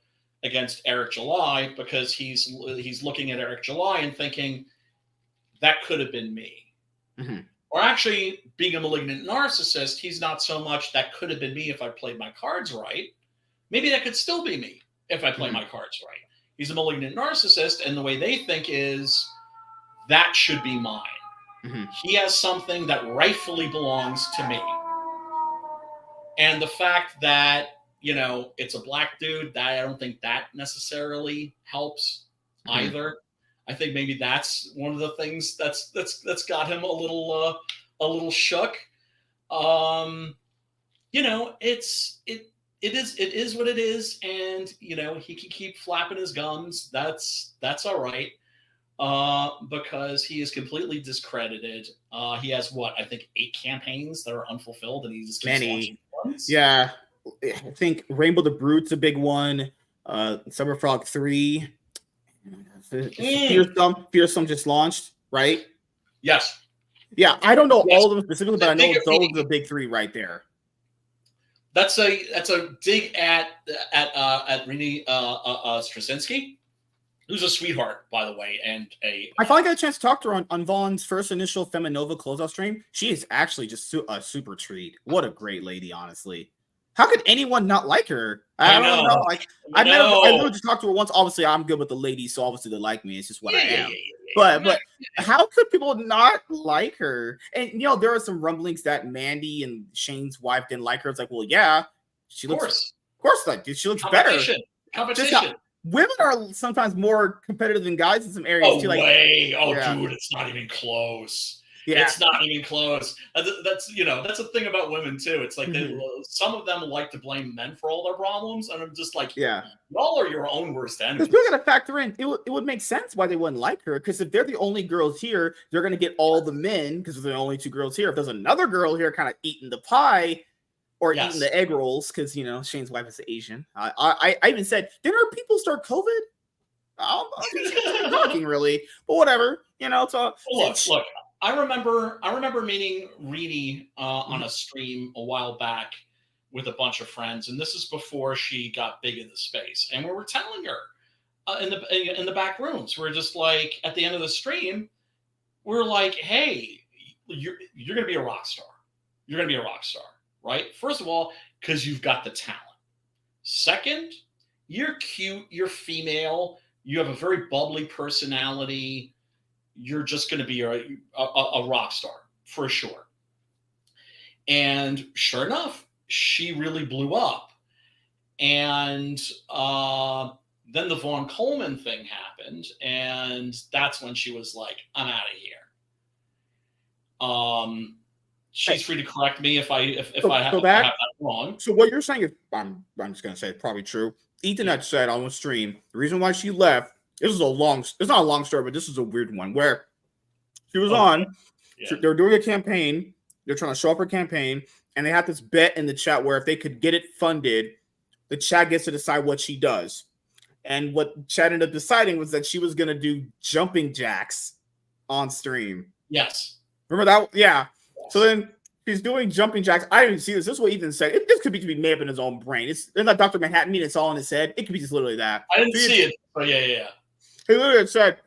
against Eric July because he's looking at Eric July and thinking, that could have been me. Mm-hmm. Or actually, being a malignant narcissist, he's not so much that could have been me if I played my cards right. Maybe that could still be me if I play my cards right. He's a malignant narcissist, and the way they think is, that should be mine. Mm-hmm. He has something that rightfully belongs to me. And the fact that, it's a black dude, that I don't think that necessarily helps either. I think maybe that's one of the things that's got him a little shook. It is what it is, and he can keep flapping his gums. That's all right. Because he is completely discredited. He has I think 8 campaigns that are unfulfilled, and he just keeps launching ones. Yeah, I think Rainbow the Brute's a big one. Summer Frog 3. Fearsome just launched, right? Yes. Yeah, I don't know all of them specifically, but I know those are the big 3 right there. That's a dig at Rini Straczynski, who's a sweetheart, by the way, and I finally got a chance to talk to her on Vaughn's first initial Feminova closeout stream. She is actually just a super treat. What a great lady, honestly. How could anyone not like her? I don't know. Like, I literally just talked to her once. Obviously, I'm good with the ladies, so obviously they like me. It's just what I am. But how could people not like her? And there are some rumblings that Mandy and Shane's wife didn't like her. It's like, well, yeah, she looks. Of course, like she looks better. Competition. Women are sometimes more competitive than guys in some areas too. Dude, it's not even close. Yeah. It's not even close. That's a thing about women too. It's like some of them like to blame men for all their problems, and I'm just like, y'all are your own worst enemies. Because we got to factor in, it would make sense why they wouldn't like her. Because if they're the only girls here, they're going to get all the men because they're the only 2 girls here. If there's another girl here, kind of eating the pie or eating the egg rolls, because Shane's wife is Asian. I even said, didn't her people start COVID? I'm talking really, but whatever. Look. I remember meeting Reedy on a stream a while back with a bunch of friends, and this is before she got big in the space. And we were telling her in the back rooms, we're just like, at the end of the stream, we're like, hey, you're gonna be a rock star. You're gonna be a rock star, right? First of all, because you've got the talent. Second, you're cute, you're female, you have a very bubbly personality. You're just going to be a rock star for sure. And sure enough, she really blew up. And Then the Vaughn Coleman thing happened, and that's when she was like, I'm out of here. She's free to correct me if I have that wrong. So what you're saying is, I'm just gonna say it's probably true. Ethan had said on the stream the reason why she left. It's not a long story, but this is a weird one where she was on. Yeah. They were doing a campaign. They're trying to show up her campaign, and they had this bet in the chat where if they could get it funded, the chat gets to decide what she does. And what chat ended up deciding was that she was gonna do jumping jacks on stream. Yes. Remember that? Yeah. Yes. So then he's doing jumping jacks. I didn't see this. This is what Ethan said. This could be made up in his own brain. It's not Dr. Manhattan mean it's all in his head. It could be just literally that. I didn't see it. But yeah. He literally said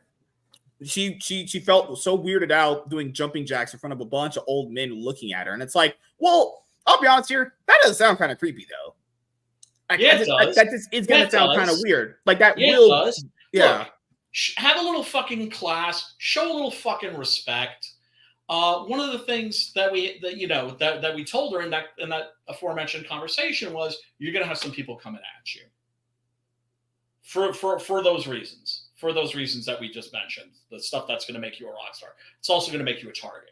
she felt so weirded out doing jumping jacks in front of a bunch of old men looking at her. And it's like, well, I'll be honest here. That doesn't sound kind of creepy though. It's gonna sound kind of weird. Like that will. It does. Yeah. Look, have a little fucking class. Show a little fucking respect. One of the things that we told her in that aforementioned conversation was you're gonna have some people coming at you for those reasons. For those reasons that we just mentioned, the stuff that's going to make you a rock star. It's also going to make you a target.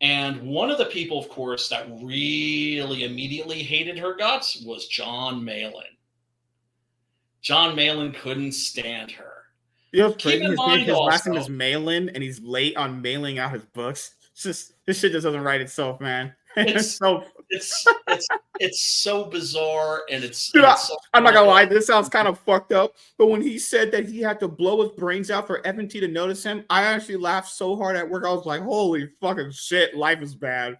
And one of the people, of course, that really immediately hated her guts was John Malin. John Malin couldn't stand her. You know, his last name is Malin, and he's late on mailing out his books. This shit just doesn't write itself, man. It's so bizarre, and I'm not gonna lie, this sounds kind of fucked up. But when he said that he had to blow his brains out for FNT to notice him, I actually laughed so hard at work. I was like, "Holy fucking shit, life is bad."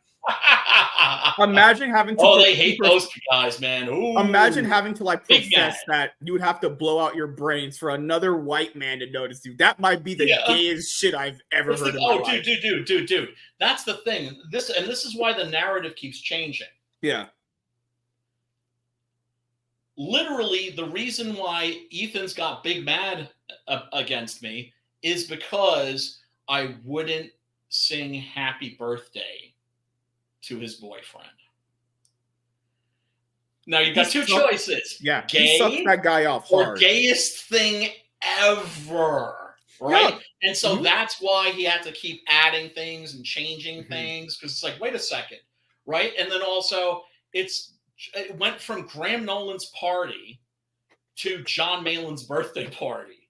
Imagine having to. Oh, they hate those guys, man. Ooh, imagine having to profess that you would have to blow out your brains for another white man to notice you. That might be the gayest shit I've ever heard. Dude. That's the thing. This is why the narrative keeps changing. Yeah. Literally, the reason why Ethan's got big mad against me is because I wouldn't sing "Happy Birthday" to his boyfriend. Now you've got two choices. Yeah, gay, he sucks that guy off hard. Or gayest thing ever, right? Yeah. And so that's why he had to keep adding things and changing things, because it's like, wait a second, right? And then also it went from Graham Nolan's party to John Malin's birthday party.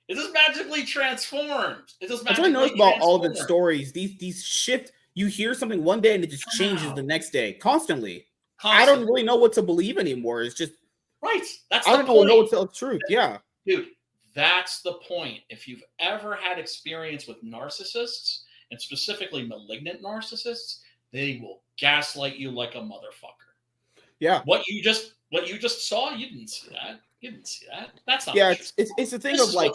It just magically transformed. That's what I noticed about all the stories. These shift. You hear something one day and it just changes the next day constantly. I don't really know what to believe anymore. It's just right. I don't know what's the truth. Yeah, dude, that's the point. If you've ever had experience with narcissists, and specifically malignant narcissists, they will gaslight you like a motherfucker. Yeah. What you just saw, you didn't see that. That's not. Yeah, it's the thing of like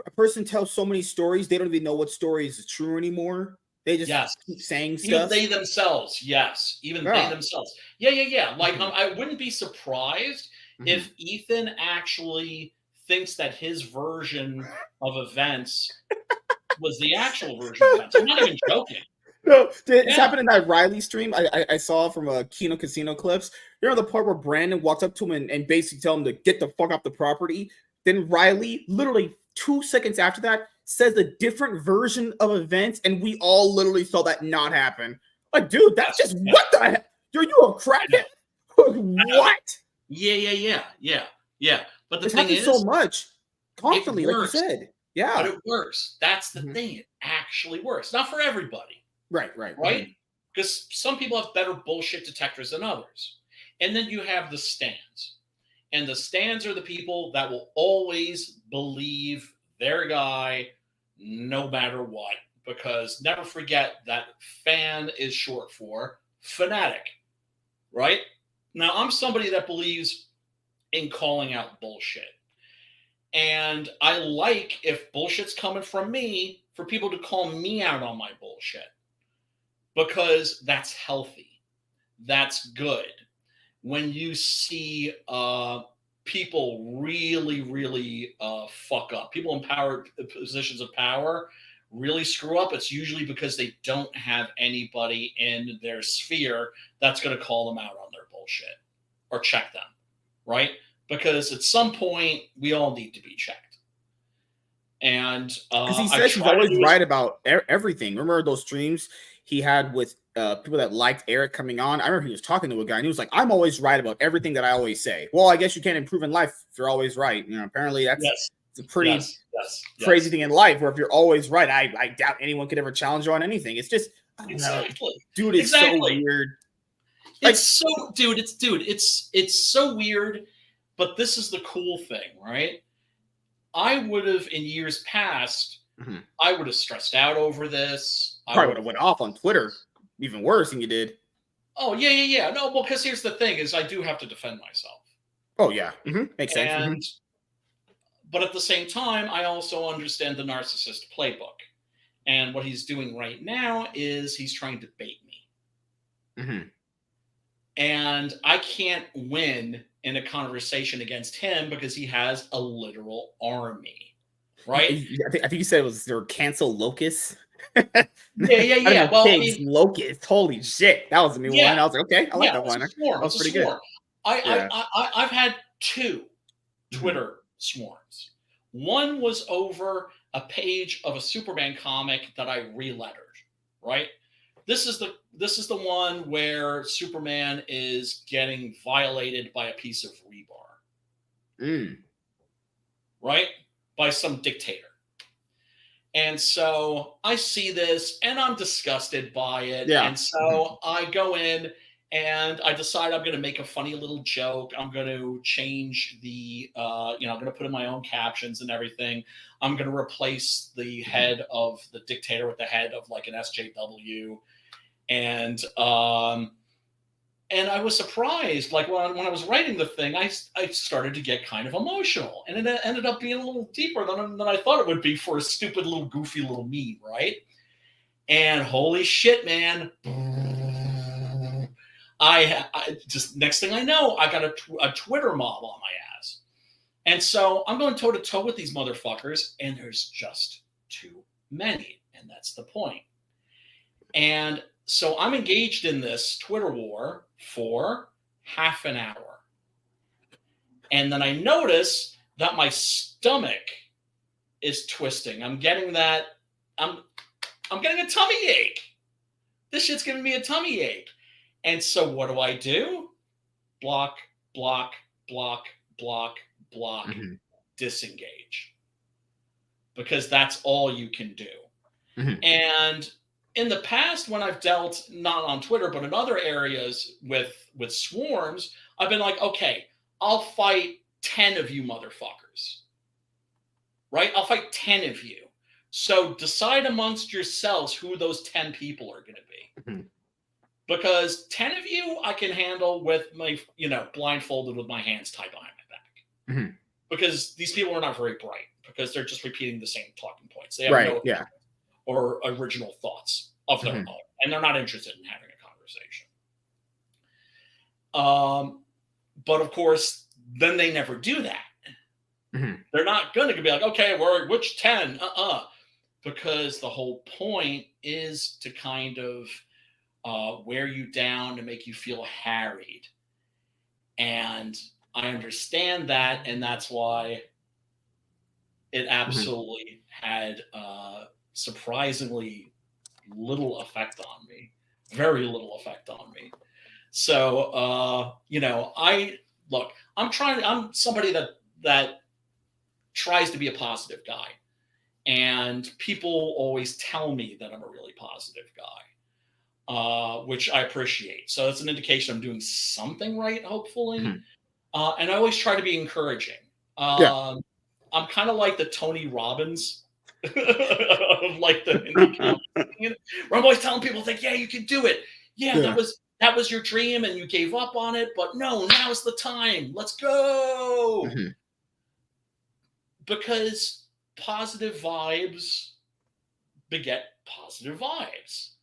a person tells so many stories, they don't even know what story is true anymore. They just keep saying stuff. Even they themselves, yes. Even they themselves. Yeah. Like, I wouldn't be surprised if Ethan actually thinks that his version of events was the actual version of events. I'm not even joking. No, it's happened in that Riley stream I saw from Kino Casino clips. You know the part where Brandon walks up to him and basically tell him to get the fuck off the property? Then Riley, literally 2 seconds after that, says a different version of events, and we all literally saw that not happen. Like, dude, that's just what the heck? Are you a crackhead? What? Yeah. But the thing is, so much constantly, like you said. Yeah, but it works. That's the thing. It actually works. Not for everybody. Right. Because some people have better bullshit detectors than others. And then you have the stands. And the stands are the people that will always believe their guy no matter what. Because never forget that fan is short for fanatic. Right? Now, I'm somebody that believes in calling out bullshit. And I like, if bullshit's coming from me, for people to call me out on my bullshit. Because that's healthy. That's good. When you see people really fuck up, people in positions of power really screw up, it's usually because they don't have anybody in their sphere that's going to call them out on their bullshit or check them, right? because at some point we all need to be checked. And Because he I says he's try to always do right about everything. Remember those streams he had with people that liked Eric coming on? I remember he was talking to a guy and he was like, "I'm always right about everything that I always say." Well, I guess you can't improve in life if you're always right. You know, apparently that's yes, it's a pretty yes, crazy thing in life where if you're always right, I doubt anyone could ever challenge you on anything. It's just, I don't know, exactly, dude. It's so weird. Like, It's so, dude. It's so weird. But this is the cool thing, right? I would have in years past, I would have stressed out over this. I probably would have went off on Twitter even worse than you did. Oh yeah. No, well, because here's the thing: is I do have to defend myself. Oh yeah, makes sense. And but at the same time, I also understand the narcissist playbook. And what he's doing right now is he's trying to bait me. And I can't win in a conversation against him because he has a literal army, right? I think you said it was their cancel locust. Yeah. Well, pigs, I mean, locust. Holy shit, that was a new one. I was like, okay, I like that one. That was pretty good. I've had 2 Twitter swarms. One was over a page of a Superman comic that I relettered, right? This is the one where Superman is getting violated by a piece of rebar. Right? By some dictator. And so I see this and I'm disgusted by it. Yeah. And so I go in and I decide I'm going to make a funny little joke. I'm going to change the, I'm going to put in my own captions and everything. I'm going to replace the head of the dictator with the head of like an SJW. And I was surprised, like when I was writing the thing, I started to get kind of emotional, and it ended up being a little deeper than I thought it would be for a stupid little goofy little meme, right? And holy shit, man. I just, next thing I know, I got a Twitter mob on my ass. And so I'm going toe to toe with these motherfuckers, and there's just too many. And that's the point. And so I'm engaged in this Twitter war for half an hour. And then I notice that my stomach is twisting. I'm getting that, I'm getting a tummy ache. This shit's giving me a tummy ache. And so what do? Block, disengage. Because that's all you can do. And in the past, when I've dealt, not on Twitter, but in other areas with swarms, I've been like, okay, I'll fight 10 of you motherfuckers. Right? I'll fight 10 of you. So decide amongst yourselves who those 10 people are going to be. Because 10 of you I can handle with my, blindfolded with my hands tied behind my back. Because these people are not very bright, because they're just repeating the same talking points. They have no or original thoughts of their own, and they're not interested in having a conversation. But of course, then they never do that. They're not going to be like, okay, which 10? Because the whole point is to kind of wear you down, to make you feel harried. And I understand that, and that's why it absolutely had surprisingly little effect on me. Very little effect on me. So, I'm somebody that tries to be a positive guy. And people always tell me that I'm a really positive guy, which I appreciate. So it's an indication I'm doing something right, hopefully. And I always try to be encouraging. I'm kind of like the Tony Robbins of like the indie comedy, where I'm always telling people, like, yeah, you can do it. Yeah, that was your dream and you gave up on it, but no, now's the time. Let's go. Because positive vibes beget positive vibes.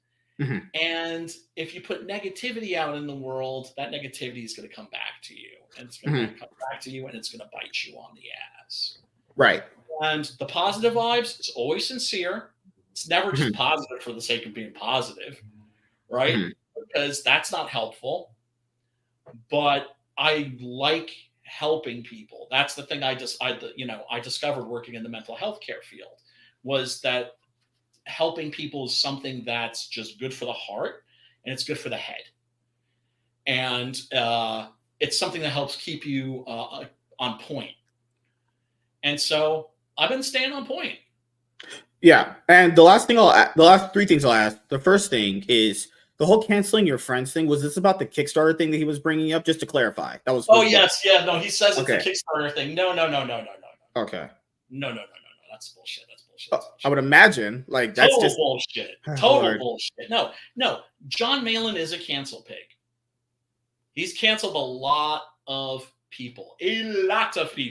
And if you put negativity out in the world, that negativity is going to come back to you. And it's going to come back to you, and it's going to bite you on the ass. Right. And the positive vibes is always sincere. It's never just positive for the sake of being positive, right? Because that's not helpful. But I like helping people. That's the thing I discovered working in the mental health care field, was that helping people is something that's just good for the heart and it's good for the head. And it's something that helps keep you on point. And so I've been staying on point. Yeah. And the last three things I'll ask. The first thing is the whole canceling your friends thing. Was this about the Kickstarter thing that he was bringing up? Just to clarify, that was. Oh yes, yeah. No, he says it's okay. a Kickstarter thing. No. Okay. No. That's bullshit. I would imagine like that's total just bullshit. Bullshit. No. John Malin is a cancel pig. He's canceled a lot of people. Mm-hmm.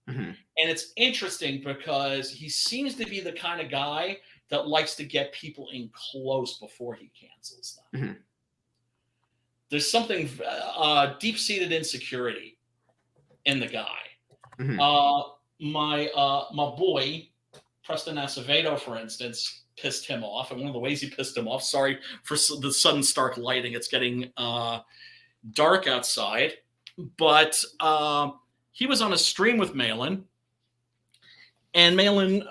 And it's interesting because he seems to be the kind of guy that likes to get people in close before he cancels them. Mm-hmm. There's something deep-seated insecurity in the guy. Mm-hmm. My boy Preston Acevedo, for instance, pissed him off, and one of the ways he pissed him off. Sorry for the sudden stark lighting; it's getting dark outside. But he was on a stream with Malin, and Malin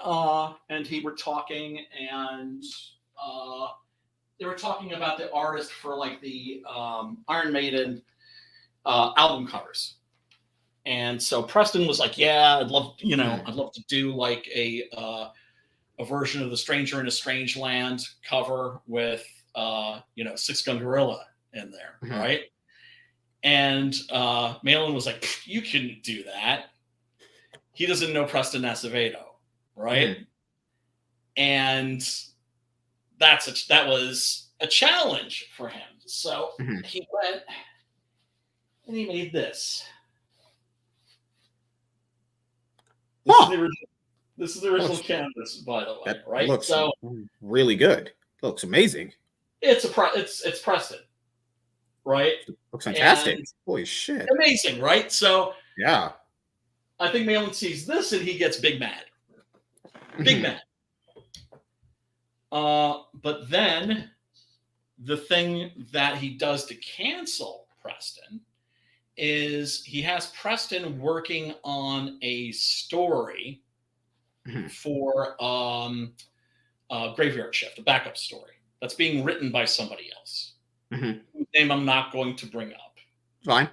and he were talking, and they were talking about the artist for like the Iron Maiden album covers. And so Preston was like, "Yeah, I'd love to do like a version of the Stranger in a Strange Land cover with Six Gun Gorilla in there, mm-hmm. right?" And Malin was like, "You couldn't do that. He doesn't know Preston Acevedo, right?" Mm-hmm. And that was a challenge for him. So mm-hmm. he went and he made this. This is the original canvas, by the way, right? Looks so really good. It looks amazing. It's Preston, right? It looks fantastic. And holy shit, amazing, right? So yeah, I think Malin sees this and he gets big mad, mad. But then the thing that he does to cancel Preston is he has Preston working on a story mm-hmm. for Graveyard Shift, a backup story that's being written by somebody else, mm-hmm. whose name I'm not going to bring up. Fine.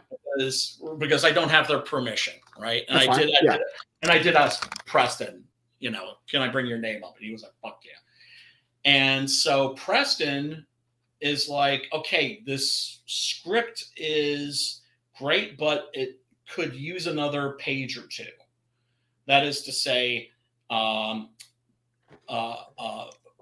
Because I don't have their permission, right? And I did ask Preston, can I bring your name up? And he was like, "Fuck yeah." And so Preston is like, "Okay, this script is great, but it could use another page or two." That is to say,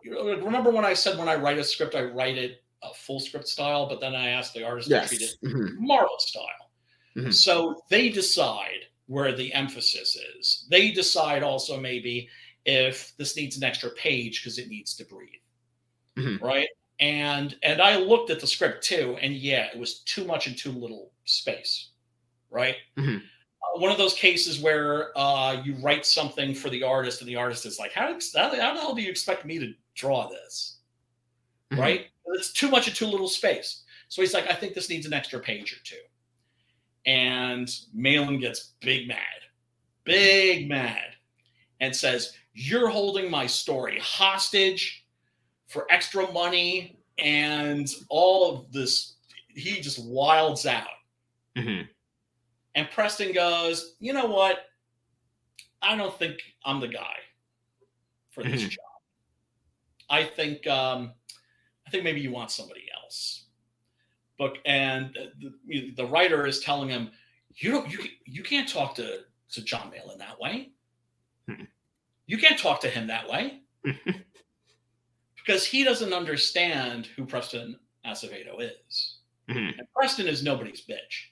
remember when I said when I write a script, I write it a full script style, but then I ask the artist to treat it mm-hmm. Marvel style. Mm-hmm. So they decide where the emphasis is. They decide also maybe if this needs an extra page because it needs to breathe, mm-hmm. right? And I looked at the script too, and yeah, it was too much and too little space, right? Mm-hmm. One of those cases where you write something for the artist, and the artist is like, how the hell do you expect me to draw this, mm-hmm. right? It's too much and too little space. So he's like, "I think this needs an extra page or two." And Malin gets big mad, and says, "You're holding my story hostage for extra money," and all of this. He just wilds out. Mm-hmm. And Preston goes, "You know what? I don't think I'm the guy for this mm-hmm. job. I think maybe you want somebody else." And the writer is telling him, you can't talk to John Malin that way. Mm-hmm. You can't talk to him that way because he doesn't understand who Preston Acevedo is. Mm-hmm. And Preston is nobody's bitch,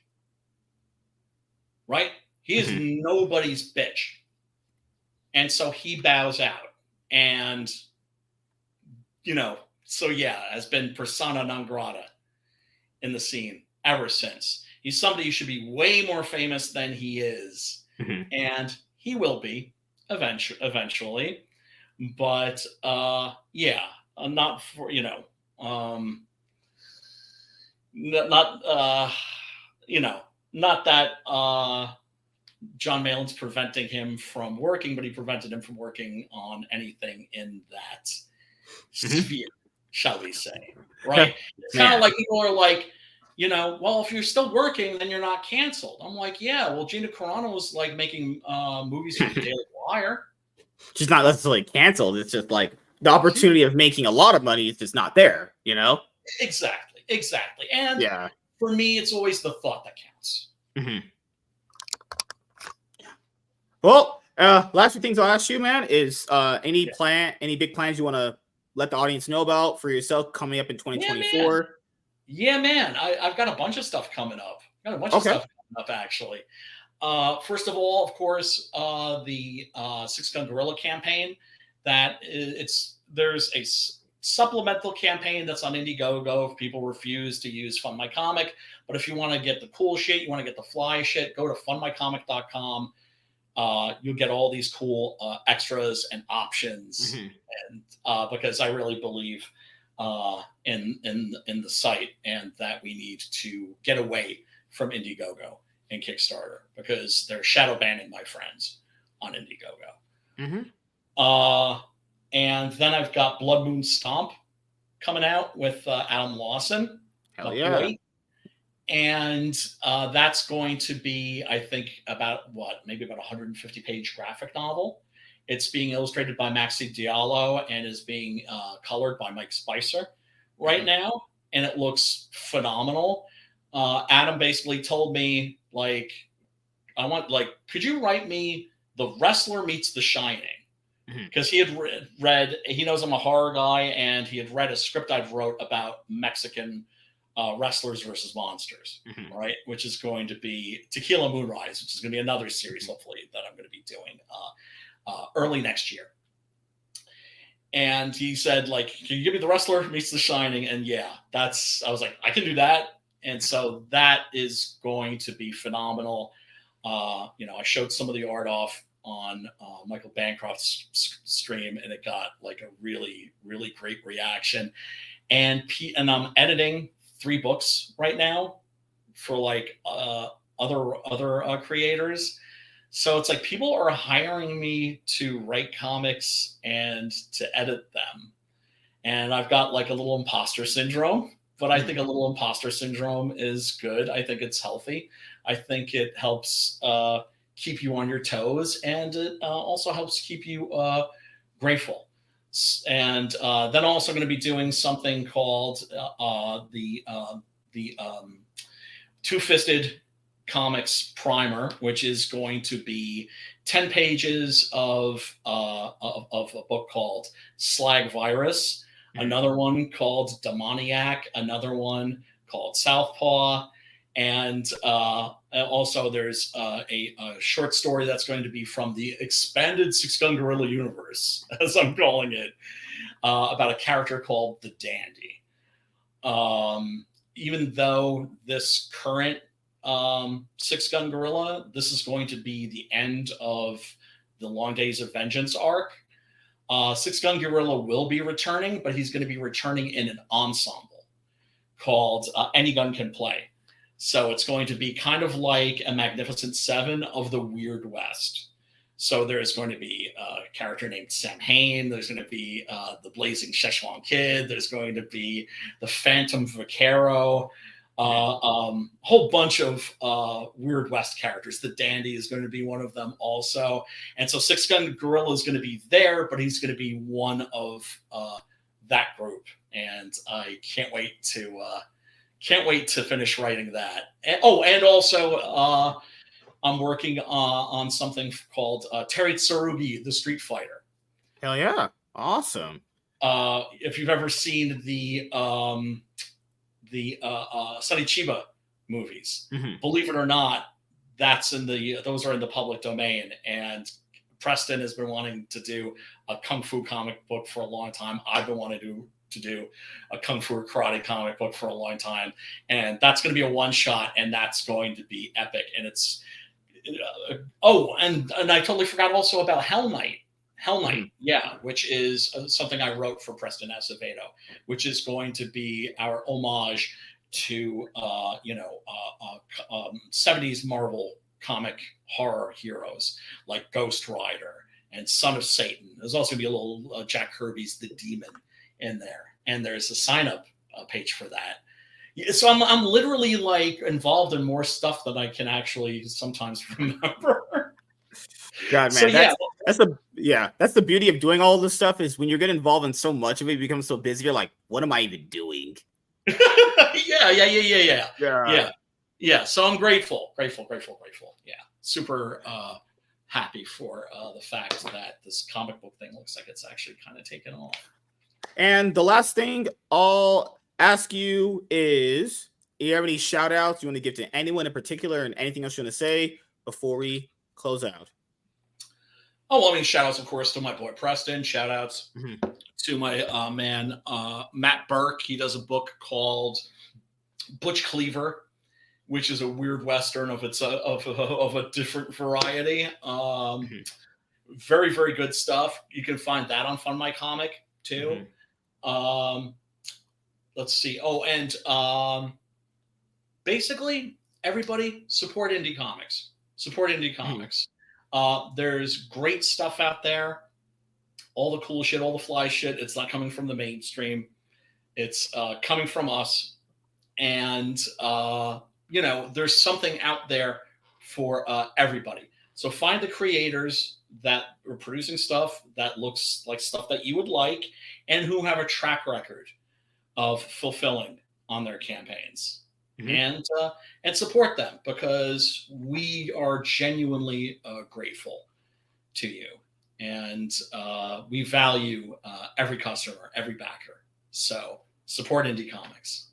right? He is mm-hmm. nobody's bitch. And so he bows out, and so yeah, has been persona non grata in the scene ever since. He's somebody who should be way more famous than he is. Mm-hmm. And he will be eventually. But yeah, not for, not that John Malin's preventing him from working, but he prevented him from working on anything in that sphere, shall we say, right? It's kind of like people are like, well, if you're still working, then you're not canceled. I'm like, yeah, well, Gina Carano was like making movies for the Daily Wire. She's not necessarily canceled. It's just like the opportunity of making a lot of money is just not there, Exactly. And yeah. For me, it's always the thought that counts. Well, last few things I'll ask you, man, is any big plans you want to let the audience know about for yourself coming up in 2024? Yeah, man. I've got a bunch of stuff coming up. Actually. First of all, of course, the Six Gun Gorilla campaign. There's a supplemental campaign that's on Indiegogo if people refuse to use Fund My Comic. But if you want to get the cool shit, you want to get the fly shit, go to fundmycomic.com. You'll get all these cool extras and options, and because I really believe in the site, and that we need to get away from Indiegogo and Kickstarter because they're shadow banning my friends on Indiegogo. And then I've got Blood Moon Stomp coming out with Adam Lawson. Hell yeah. Boy. And that's going to be, I think, maybe about 150-page graphic novel. It's being illustrated by Maxi Diallo and is being colored by Mike Spicer right now. And it looks phenomenal. Adam basically told me, could you write me The Wrestler Meets The Shining? Because he had read, he knows I'm a horror guy, and he had read a script I wrote about Mexican wrestlers versus monsters, right? Which is going to be Tequila Moonrise, which is going to be another series, hopefully, that I'm going to be doing early next year. And he said, can you give me The Wrestler Meets The Shining? And I was like, I can do that. And so that is going to be phenomenal. I showed some of the art off on Michael Bancroft's stream, and it got a really, really great reaction. And I'm editing 3 books right now for other creators. So it's people are hiring me to write comics and to edit them. And I've got a little imposter syndrome, but I think a little imposter syndrome is good. I think it's healthy. I think it helps keep you on your toes, and it also helps keep you grateful. And then also going to be doing something called the Two-Fisted Comics Primer, which is going to be 10 pages of a book called Slag Virus, another one called Demoniac, another one called Southpaw, and also there's a short story that's going to be from the expanded Six Gun Gorilla universe, as I'm calling it, about a character called the Dandy. Even though this current Six Gun Gorilla, this is going to be the end of the Long Days of Vengeance arc. Six Gun Gorilla will be returning, but he's going to be returning in an ensemble called Any Gun Can Play. So it's going to be kind of like a Magnificent Seven of the Weird West. So there's going to be a character named Sam Hain. There's going to be the Blazing Szechuan Kid. There's going to be the Phantom Vaquero. Whole bunch of Weird West characters. The Dandy is going to be one of them also. And so Six Gun Gorilla is going to be there, but he's going to be one of that group. And I can't wait to finish writing that. And also I'm working on something called Terry Tsurugi, the Street Fighter. Hell yeah. Awesome. If you've ever seen the Sonny Chiba movies, believe it or not, those are in the public domain. And Preston has been wanting to do a Kung Fu comic book for a long time. I've been wanting to do a Kung Fu or karate comic book for a long time. And that's going to be a one-shot, and that's going to be epic. And it's and I totally forgot also about Hell Knight. Which is something I wrote for Preston Acevedo, which is going to be our homage to 70s Marvel comic horror heroes like Ghost Rider and Son of Satan. There's also going to be a little Jack Kirby's The Demon in there. And there's a sign-up page for that. So I'm literally like involved in more stuff than I can actually sometimes remember. God, man, So, that's the beauty of doing all this stuff is when you get involved in so much of it, you become so busy. You're like, what am I even doing? Yeah. So I'm grateful. Yeah, super happy for the fact that this comic book thing looks like it's actually kind of taken off. And the last thing I'll ask you is, do you have any shout outs you want to give to anyone in particular and anything else you want to say before we close out? Oh, well, I mean, shout outs, of course, to my boy Preston. Shout outs to my man, Matt Burke. He does a book called Butch Cleaver, which is a weird Western of a different variety. Very, very good stuff. You can find that on Fund My Comic too. Let's see. Oh, and basically, everybody support indie comics. There's great stuff out there. All the cool shit, all the fly shit. It's not coming from the mainstream. It's coming from us. And, there's something out there for everybody. So find the creators that are producing stuff that looks like stuff that you would like and who have a track record of fulfilling on their campaigns. And support them, because we are genuinely grateful to you, and we value every customer, every backer. So support indie comics.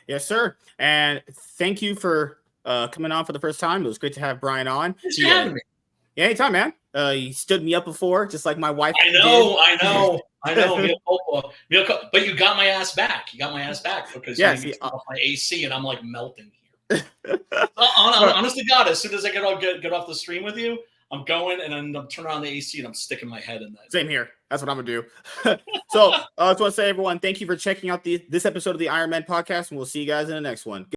Yes, sir. And thank you for coming on for the first time. It was great to have Brian on. Thanks for having me. Yeah, anytime, man. He stood me up before, just like my wife. I know. But you got my ass back. Because you turned off my AC and I'm like melting here. Honest to God, as soon as I get off the stream with you, I'm going and I'm turning on the AC and I'm sticking my head in that. Same here. That's what I'm gonna do. So I just want to say, everyone, thank you for checking out this episode of the Iron Man podcast, and we'll see you guys in the next one.